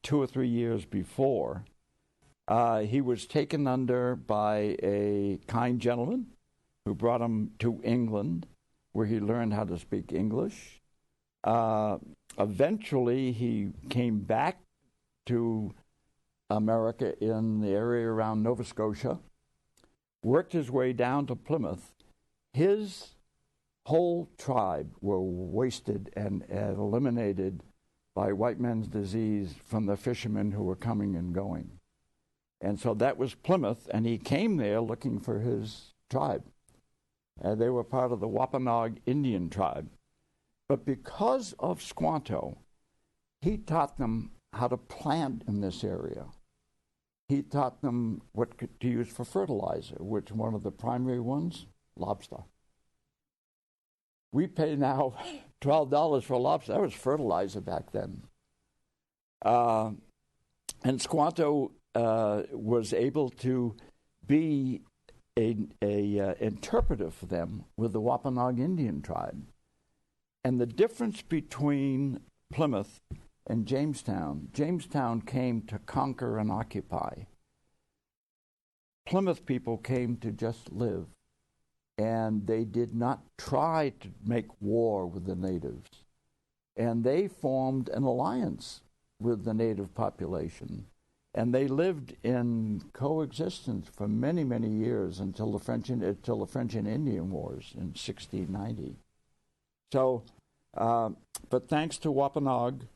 2 or 3 years before. He was taken under by a kind gentleman who brought him to England, where he learned how to speak English. Eventually, he came back to America in the area around Nova Scotia, worked his way down to Plymouth. His whole tribe were wasted and eliminated by white man's disease from the fishermen who were coming and going. And so that was Plymouth, and he came there looking for his tribe. They were part of the Wampanoag Indian tribe. But because of Squanto, he taught them how to plant in this area. He taught them what to use for fertilizer, which one of the primary ones, lobster. We pay now $12 for lobster. That was fertilizer back then. And Squanto was able to be a interpreter for them with the Wampanoag Indian tribe. And the difference between Plymouth and Jamestown came to conquer and occupy. Plymouth people came to just live, and they did not try to make war with the natives. And they formed an alliance with the native population, and they lived in coexistence for many, many years until the French and Indian Wars in 1690. So, but thanks to Wampanoag,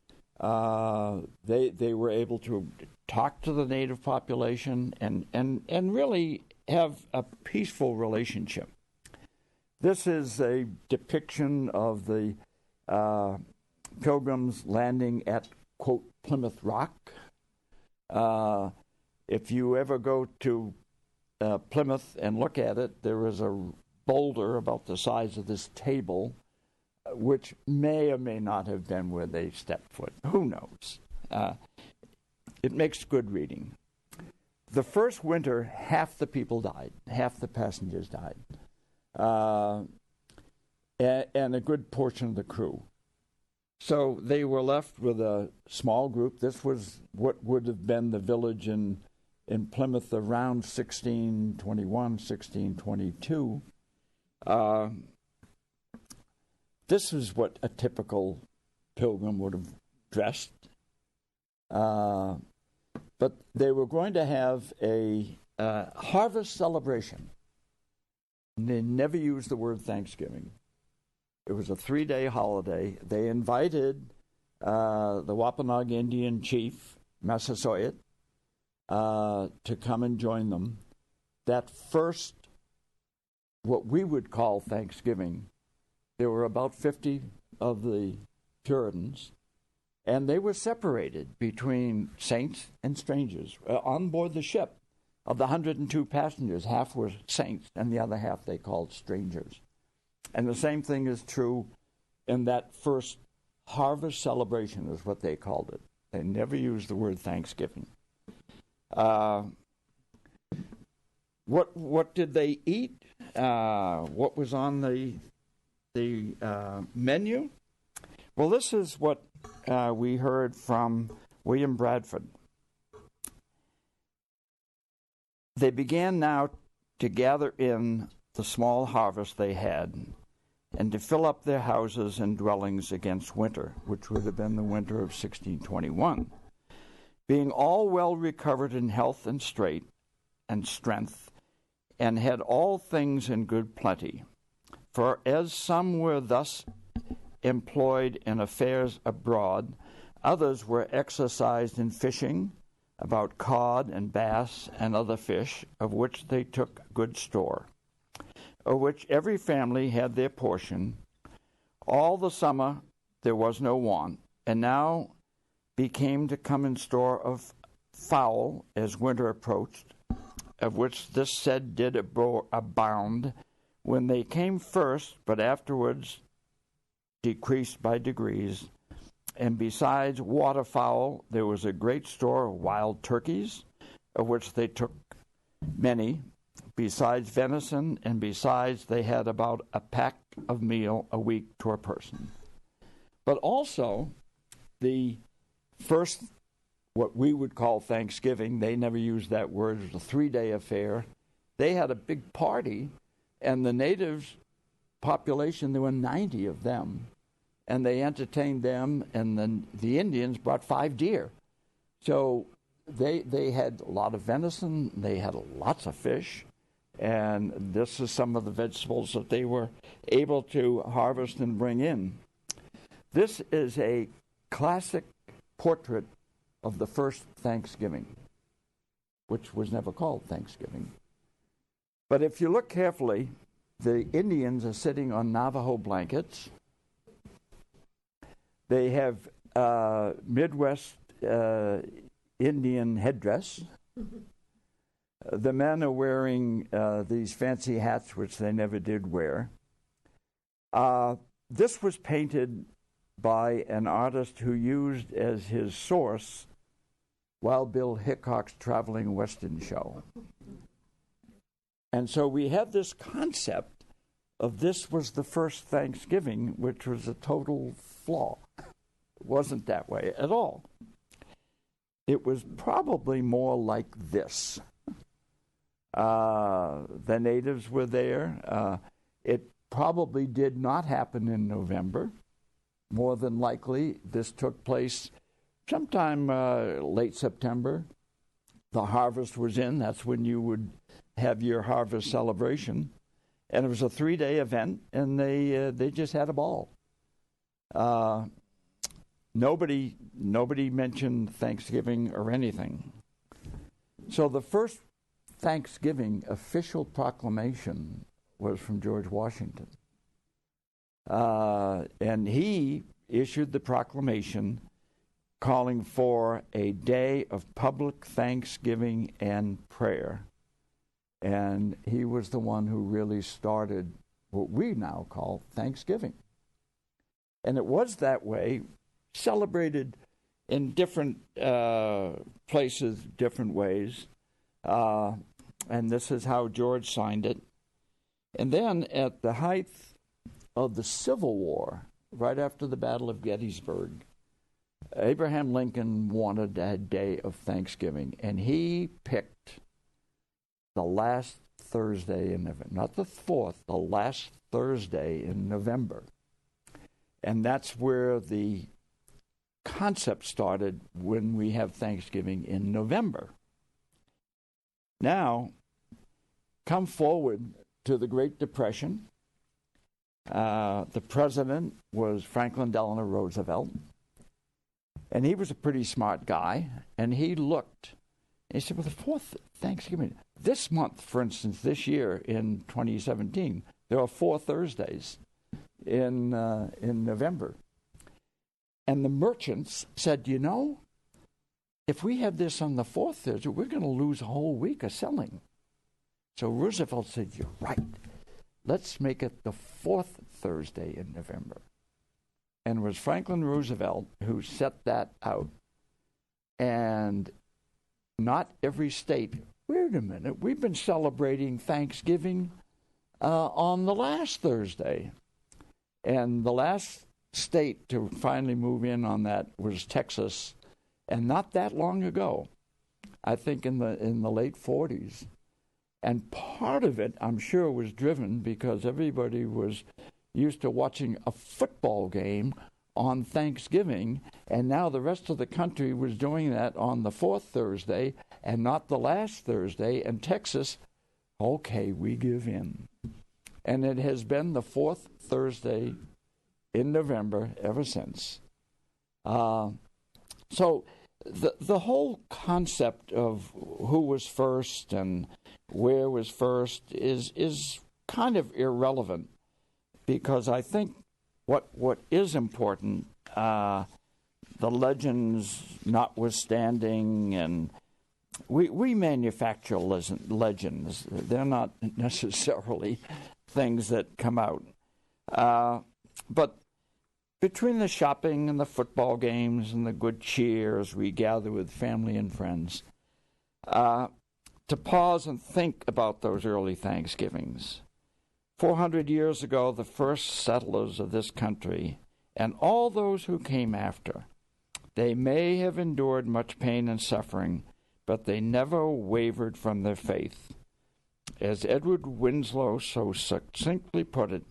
they were able to talk to the native population and really have a peaceful relationship. This is a depiction of the Pilgrims landing at, quote, Plymouth Rock. If you ever go to Plymouth and look at it, there is a boulder about the size of this table, which may or may not have been where they stepped foot. Who knows? It makes good reading. The first winter, half the people died. Half the passengers died. And a good portion of the crew. So they were left with a small group. This was what would have been the village in Plymouth around 1621, 1622. This is what a typical pilgrim would have dressed. But they were going to have a harvest celebration. And they never used the word Thanksgiving. It was a 3-day holiday. They invited the Wampanoag Indian chief, Massasoit, to come and join them. That first, what we would call Thanksgiving, there were about 50 of the Puritans, and they were separated between saints and strangers. On board the ship, of the 102 passengers, half were saints, and the other half they called strangers. And the same thing is true in that first harvest celebration, is what they called it. They never used the word Thanksgiving. What did they eat? What was on the menu? Well, this is what we heard from William Bradford. They began now to gather in the small harvest they had, and to fill up their houses and dwellings against winter, which would have been the winter of 1621. Being all well recovered in health and strength, and had all things in good plenty. For as some were thus employed in affairs abroad, others were exercised in fishing, about cod and bass and other fish, of which they took good store, of which every family had their portion. All the summer there was no want, and now became to come in store of fowl as winter approached, of which this said did abound when they came first, but afterwards decreased by degrees. And besides waterfowl, there was a great store of wild turkeys, of which they took many, besides venison, and besides they had about a peck of meal a week to a person. But also, the first, what we would call Thanksgiving, they never used that word, it was a 3-day affair. They had a big party, and the natives population, there were 90 of them, and they entertained them, and then the Indians brought 5 deer. So they had a lot of venison, they had lots of fish, and this is some of the vegetables that they were able to harvest and bring in. This is a classic portrait of the first Thanksgiving, which was never called Thanksgiving. But if you look carefully, the Indians are sitting on Navajo blankets. They have Midwest Indian headdress. The men are wearing these fancy hats, which they never did wear. This was painted by an artist who used as his source Wild Bill Hickok's Traveling Western Show. And so we have this concept of this was the first Thanksgiving, which was a total flaw. It wasn't that way at all. It was probably more like this. The natives were there. It probably did not happen in November. More than likely, this took place sometime late September. The harvest was in. That's when you would have your harvest celebration. And it was a 3-day event, and they just had a ball. Nobody mentioned Thanksgiving or anything. So the first Thanksgiving official proclamation was from George Washington. And he issued the proclamation calling for a day of public thanksgiving and prayer. And he was the one who really started what we now call Thanksgiving. And it was that way, celebrated in different places, different ways. And this is how George signed it. And then at the height of the Civil War, right after the Battle of Gettysburg, Abraham Lincoln wanted a day of Thanksgiving, and he picked the last Thursday in November, not the 4th, the last Thursday in November. And that's where the concept started, when we have Thanksgiving in November. Now, come forward to the Great Depression. The president was Franklin Delano Roosevelt, and he was a pretty smart guy, and he looked, and he said, well, the 4th Thanksgiving, this month, for instance, this year in 2017, there are 4 Thursdays in November. And the merchants said, you know, if we have this on the 4th Thursday, we're going to lose a whole week of selling. So Roosevelt said, you're right. Let's make it the 4th Thursday in November. And it was Franklin Roosevelt who set that out. And not every state, wait a minute, we've been celebrating Thanksgiving on the last Thursday. And the last state to finally move in on that was Texas, and not that long ago, I think in the late 40s. And part of it, I'm sure, was driven because everybody was used to watching a football game on Thanksgiving, and now the rest of the country was doing that on the 4th Thursday and not the last Thursday. And Texas, okay, we give in. And it has been the 4th Thursday in November ever since. So the whole concept of who was first and where was first is kind of irrelevant, because I think what is important, the legends notwithstanding, and we manufacture legends. They're not necessarily things that come out. But between the shopping and the football games and the good cheer as we gather with family and friends, to pause and think about those early Thanksgivings. 400 years ago, the first settlers of this country, and all those who came after, they may have endured much pain and suffering, but they never wavered from their faith. As Edward Winslow so succinctly put it,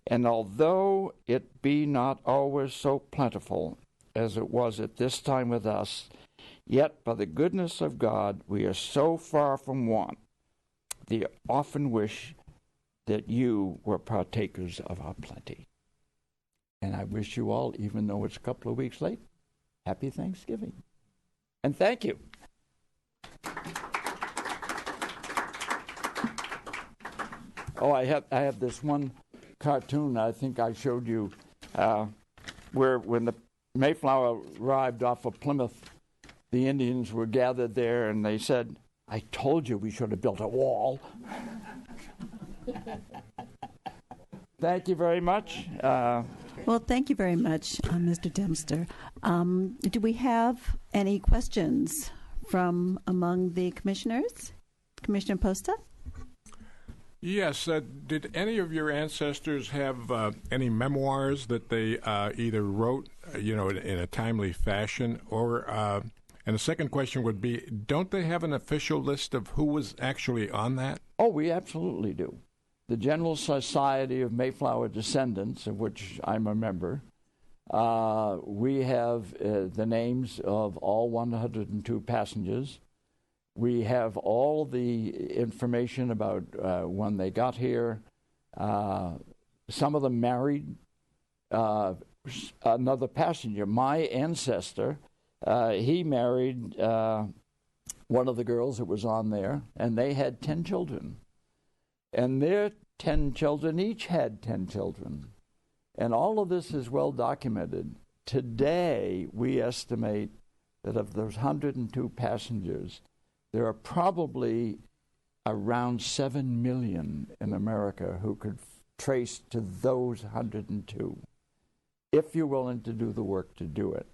and although it be not always so plentiful as it was at this time with us, yet by the goodness of God we are so far from want, they often wish that you were partakers of our plenty. And I wish you all, even though it's a couple of weeks late, happy Thanksgiving. And thank you. Oh, I have this one cartoon I think I showed you where when the Mayflower arrived off of Plymouth, the Indians were gathered there and they said, I told you we should have built a wall. Thank you very much. Well, thank you very much, Mr. Dempster. Do we have any questions from among the commissioners? Commissioner Posta? Yes. Did any of your ancestors have any memoirs that they either wrote, in a timely fashion, or? And the second question would be, don't they have an official list of who was actually on that? Oh, we absolutely do. The General Society of Mayflower Descendants, of which I'm a member, we have the names of all 102 passengers. We have all the information about when they got here. Some of them married another passenger. My ancestor, he married one of the girls that was on there, and they had 10 children. And their 10 children each had 10 children. And all of this is well documented. today we estimate that of those 102 passengers, there are probably around 7 million in America who could trace to those 102, if you're willing to do the work to do it.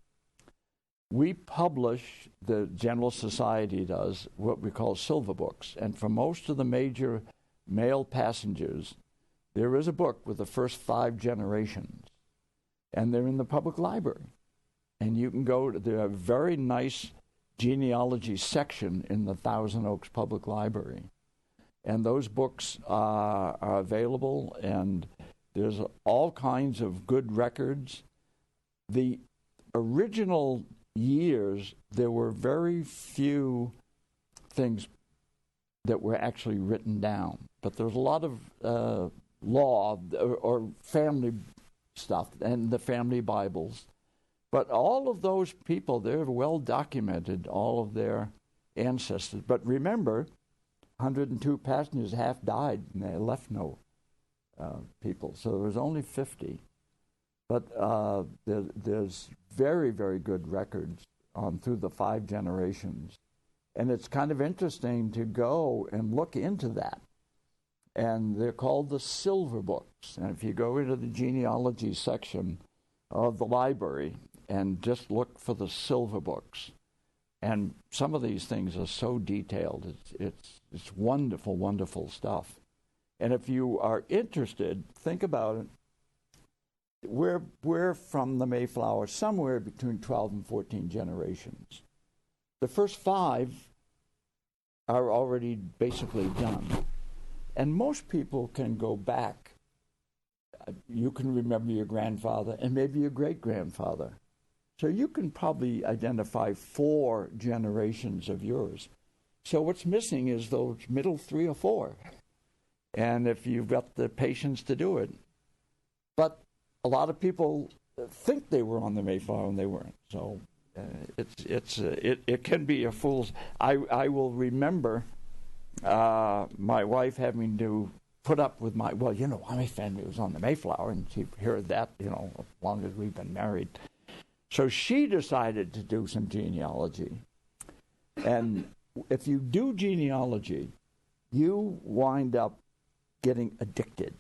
We publish, the General Society does, what we call silver books. And for most of the major male passengers, there is a book with the first 5 generations. And they're in the public library. And you can go to the very nice genealogy section in the Thousand Oaks Public Library. And those books are available, and there's all kinds of good records. The original years, there were very few things that were actually written down. But there's a lot of law or family stuff and the family Bibles. But all of those people, they're well documented, all of their ancestors. But remember, 102 passengers, half died, and they left no people. So there was only 50. But there's very, very good records through the 5 generations. And it's kind of interesting to go and look into that. And they're called the silver books. And if you go into the genealogy section of the library and just look for the silver books, and some of these things are so detailed. It's wonderful, wonderful stuff. And if you are interested, think about it. We're from the Mayflower somewhere between 12 and 14 generations. The first 5 are already basically done. And most people can go back. You can remember your grandfather and maybe your great-grandfather. So you can probably identify 4 generations of yours. So what's missing is those middle 3 or 4. And if you've got the patience to do it. But a lot of people think they were on the Mayflower and they weren't. So it can be a fool's. I will remember my wife having to put up with my family was on the Mayflower, and she heard that, as long as we've been married. So she decided to do some genealogy. And if you do genealogy, you wind up getting addicted.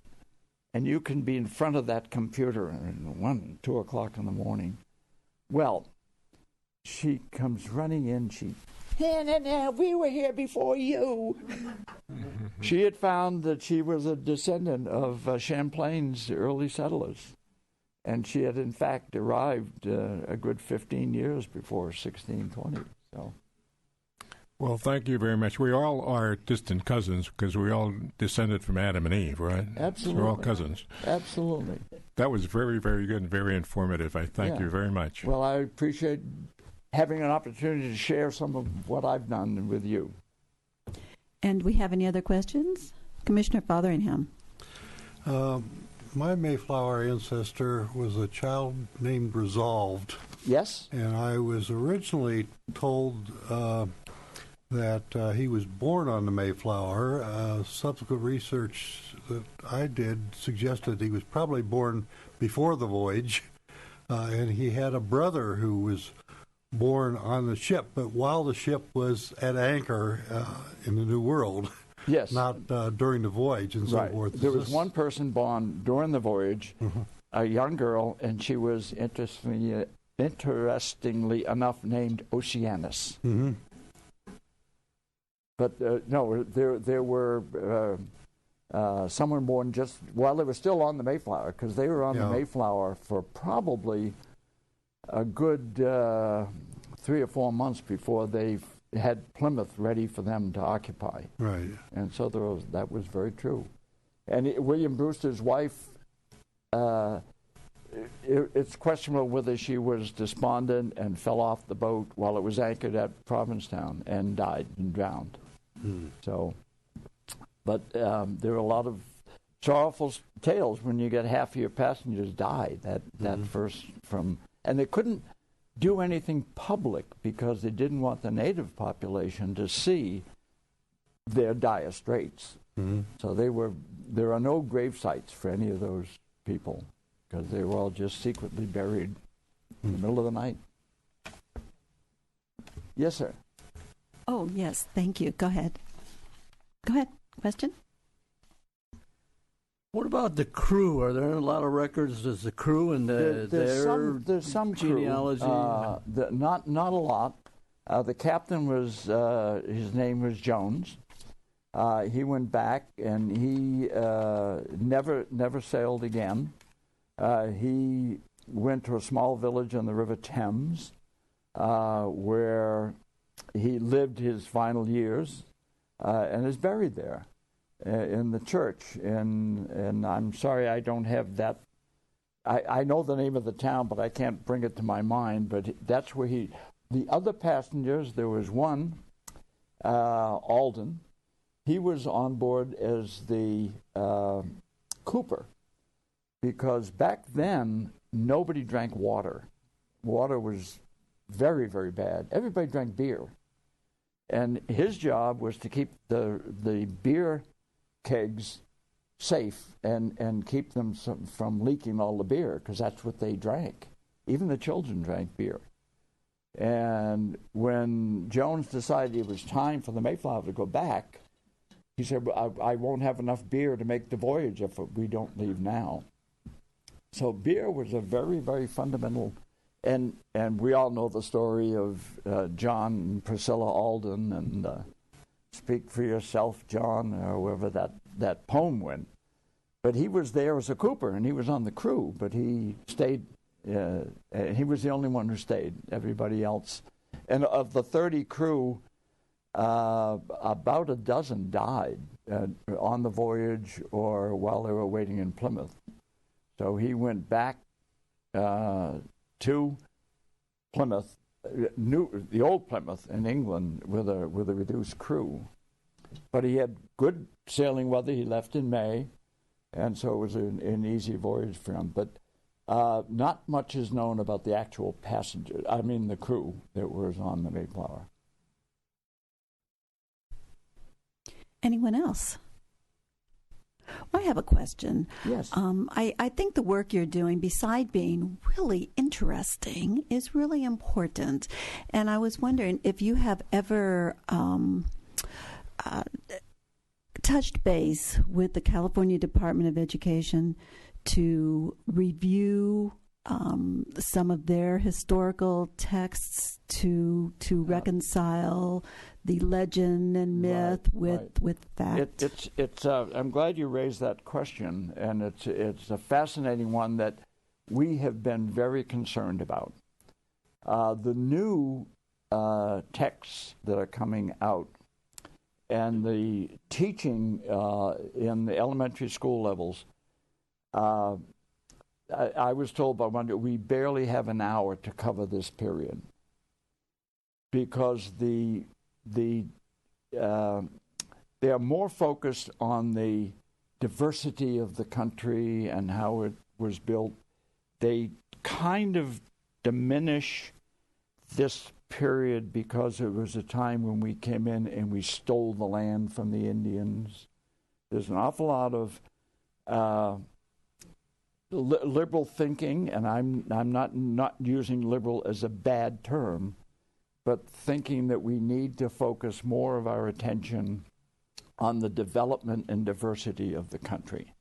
And you can be in front of that computer at 1, 2 o'clock in the morning. Well, she comes running in. We were here before you. She had found that she was a descendant of Champlain's early settlers. And she had, in fact, arrived a good 15 years before 1620. So, well, thank you very much. We all are distant cousins because we all descended from Adam and Eve, right? Absolutely. So we're all cousins. Absolutely. That was very, very good and very informative. I thank you very much. Well, I appreciate having an opportunity to share some of what I've done with you. And we have any other questions? Commissioner Fotheringham. My Mayflower ancestor was a child named Resolved. Yes. And I was originally told that he was born on the Mayflower. Subsequent research that I did suggested he was probably born before the voyage. And he had a brother who was born on the ship, but while the ship was at anchor in the New World. Yes. Not during the voyage and so forth. There was one person born during the voyage, a young girl, and she was interestingly enough named Oceanus. Mm-hmm. But no, there were someone born just while they were still on the Mayflower, because they were on the Mayflower for probably a good 3 or 4 months before they had Plymouth ready for them to occupy. Right. And so that was very true. And William Brewster's wife, it's questionable whether she was despondent and fell off the boat while it was anchored at Provincetown and died and drowned. So, but there are a lot of sorrowful tales when you get half of your passengers die. That first and they couldn't do anything public because they didn't want the native population to see their dire straits. So there are no grave sites for any of those people because they were all just secretly buried in the middle of the night. Yes, sir. Oh, yes. Thank you. Go ahead. Go ahead. Question? What about the crew? Are there a lot of records as the crew and There's some genealogy? Crew, not a lot. The captain was his name was Jones. He went back and he never sailed again. He went to a small village on the River Thames where he lived his final years and is buried there in the church. And I'm sorry I don't have that. I know the name of the town, but I can't bring it to my mind. But that's where he. The other passengers, there was one, Alden. He was on board as the cooper, because back then nobody drank water. Water was very, very bad. Everybody drank beer. And his job was to keep the beer kegs safe and keep them from leaking all the beer, because that's what they drank. Even the children drank beer. And when Jones decided it was time for the Mayflower to go back, he said, I won't have enough beer to make the voyage if we don't leave now. So beer was a very, very fundamental, and we all know the story of John and Priscilla Alden and Speak for Yourself, John, or wherever that poem went. But he was there as a cooper, and he was on the crew, but he stayed. He was the only one who stayed. Everybody else. And of the 30 crew, about a dozen died on the voyage or while they were waiting in Plymouth. So he went back to Plymouth, the old Plymouth in England, with a reduced crew. But he had good sailing weather. He left in May, and so it was an easy voyage for him. But not much is known about the actual passengers. I mean, the crew that was on the Mayflower. Anyone else? Well, I have a question. Yes. I think the work you're doing, beside being really interesting, is really important. And I was wondering if you have ever touched base with the California Department of Education to review some of their historical texts to reconcile the legend and myth with fact. I'm glad you raised that question, and it's a fascinating one that we have been very concerned about. The new texts that are coming out and the teaching in the elementary school levels. I was told by one that we barely have an hour to cover this period, because they are more focused on the diversity of the country and how it was built. They kind of diminish this period because it was a time when we came in and we stole the land from the Indians. There's an awful lot of liberal thinking, and I'm not using liberal as a bad term, but thinking that we need to focus more of our attention on the development and diversity of the country.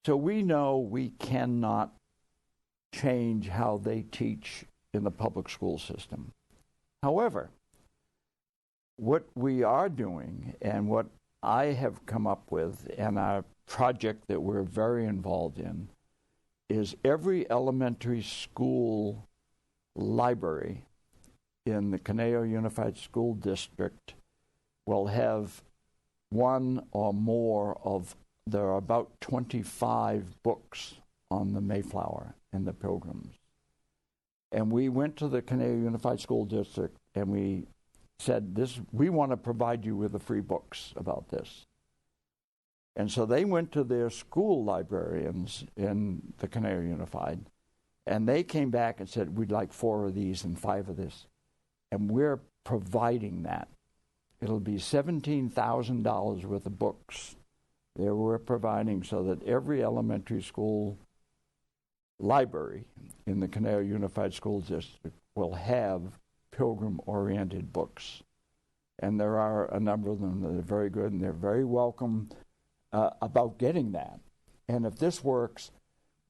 So we know we cannot change how they teach in the public school system. However, what we are doing and what I have come up with, and our project that we're very involved in, is every elementary school library in the Conejo Unified School District will have one or more of, there are about 25 books on the Mayflower and the Pilgrims. And we went to the Conejo Unified School District and we said, we want to provide you with the free books about this. And so they went to their school librarians in the Conejo Unified, and they came back and said, we'd like 4 of these and 5 of this. And we're providing that. It'll be $17,000 worth of books that we're providing so that every elementary school library in the Caneo Unified School District will have pilgrim-oriented books. And there are a number of them that are very good, and they're very welcome about getting that. And if this works,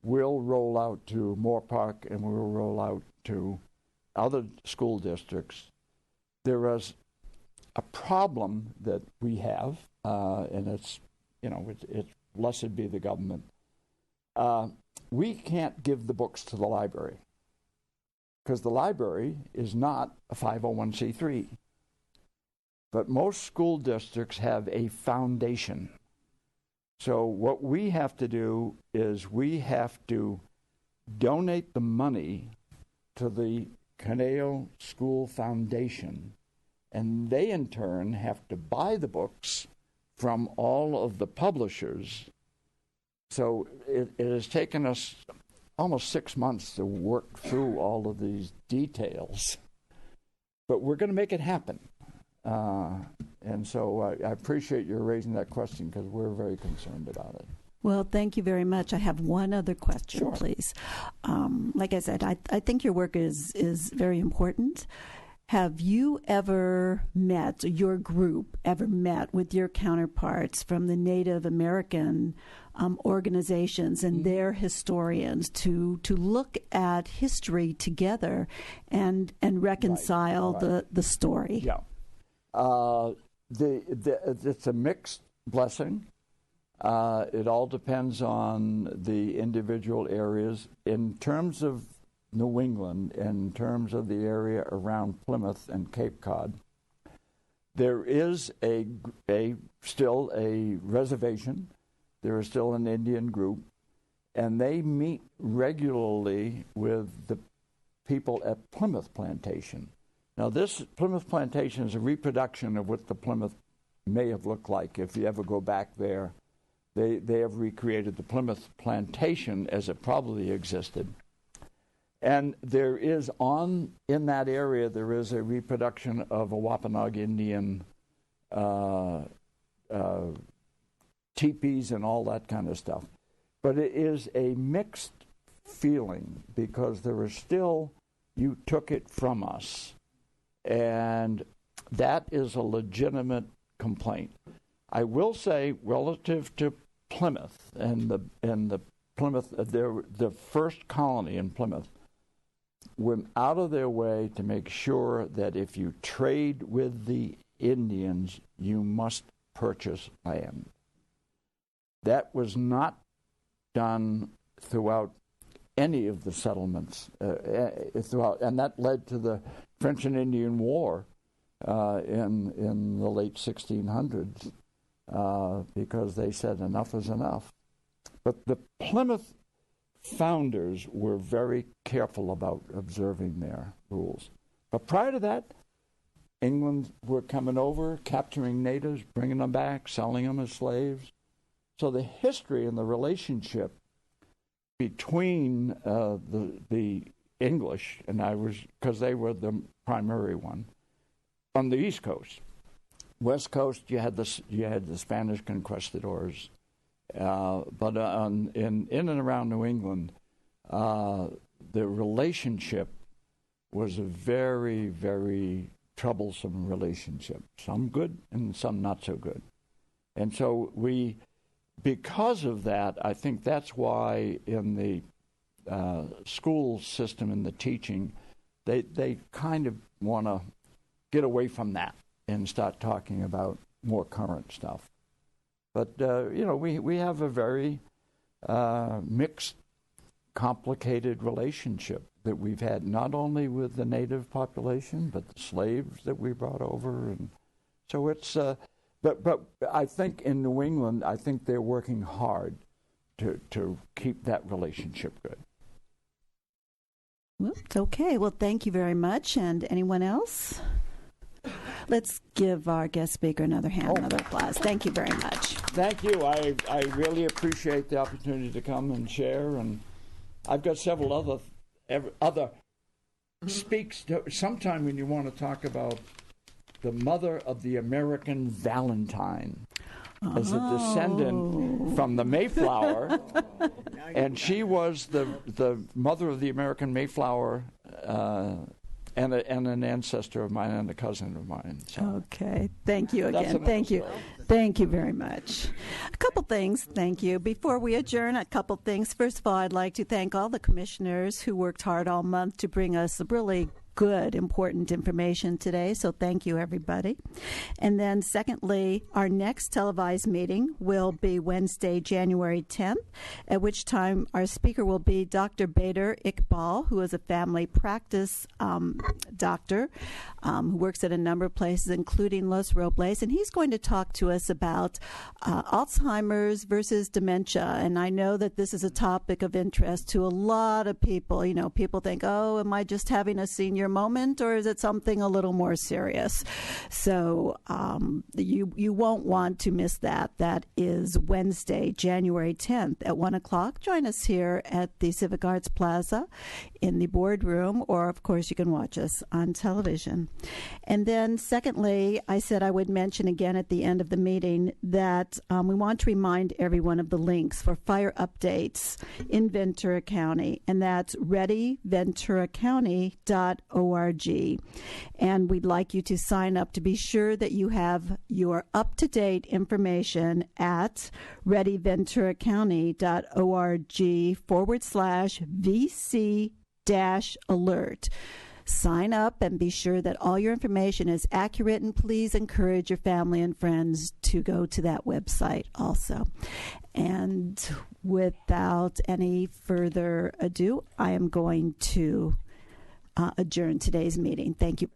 we'll roll out to Moore Park, and we'll roll out to other school districts. There is a problem that we have, and it's blessed be the government. We can't give the books to the library because the library is not a 501c3. But most school districts have a foundation. So what we have to do is we have to donate the money to the Caneo School Foundation, and they in turn have to buy the books from all of the publishers. So it has taken us almost 6 months to work through all of these details. But we're going to make it happen. And so I appreciate your raising that question because we're very concerned about it. Well, thank you very much. I have one other question, Sure. please. Like I said, I think your work is very important. Have you ever met, your group ever met with your counterparts from the Native American organizations and their historians to look at history together and reconcile Right. the story? Yeah. It's a mixed blessing. It all depends on the individual areas. In terms of New England, in terms of the area around Plymouth and Cape Cod, there is still a reservation. There is still an Indian group, and they meet regularly with the people at Plymouth Plantation. Now, this Plymouth Plantation is a reproduction of what the Plymouth may have looked like. If you ever go back there, they have recreated the Plymouth Plantation as it probably existed. And there is in that area, there is a reproduction of a Wampanoag Indian teepees and all that kind of stuff. But it is a mixed feeling because there is still, you took it from us. And that is a legitimate complaint. I will say, relative to Plymouth and the Plymouth, the first colony in Plymouth, went out of their way to make sure that if you trade with the Indians, you must purchase land. That was not done throughout any of the settlements throughout, and that led to the French and Indian War in the late 1600s because they said enough is enough. But the Plymouth founders were very careful about observing their rules. But prior to that, England were coming over, capturing natives, bringing them back, selling them as slaves. So the history and the relationship between the English, and because they were the primary one, on the East Coast. West Coast, you had the Spanish conquistadors. But in and around New England, the relationship was a very, very troublesome relationship. Some good and some not so good. And so because of that, I think that's why in the school system and the teaching, they kind of want to get away from that and start talking about more current stuff. But, we have a very mixed, complicated relationship that we've had not only with the native population, but the slaves that we brought over. And so it's, but I think in New England, I think they're working hard to keep that relationship good. Well, it's okay. Well, thank you very much. And anyone else? Let's give our guest speaker another applause. Thank you very much. Thank you. I really appreciate the opportunity to come and share. And I've got several other speaks. Sometime when you want to talk about the mother of the American Valentine. as a descendant from the Mayflower, and she was the mother of the American Mayflower, and an ancestor of mine and a cousin of mine. So. Okay. Thank you again. Thank you. Thank you very much. A couple things. Thank you. Before we adjourn, a couple things. First of all, I'd like to thank all the commissioners who worked hard all month to bring us really good, important information today. So thank you, everybody. And then secondly, our next televised meeting will be Wednesday, January 10th, at which time our speaker will be Dr. Bader Iqbal, who is a family practice doctor who works at a number of places, including Los Robles. And he's going to talk to us about Alzheimer's versus dementia. And I know that this is a topic of interest to a lot of people. You know, people think, oh, am I just having a senior moment, or is it something a little more serious? So you won't want to miss that. That is Wednesday, January 10th at 1 o'clock. Join us here at the Civic Arts Plaza in the boardroom, or of course you can watch us on television. And then secondly, I said I would mention again at the end of the meeting that we want to remind everyone of the links for fire updates in Ventura County, and that's readyventuracounty.org. And we'd like you to sign up to be sure that you have your up-to-date information at readyventuracounty.org/VC-alert. Sign up and be sure that all your information is accurate, and please encourage your family and friends to go to that website also. And without any further ado, I am going to adjourn today's meeting. Thank you.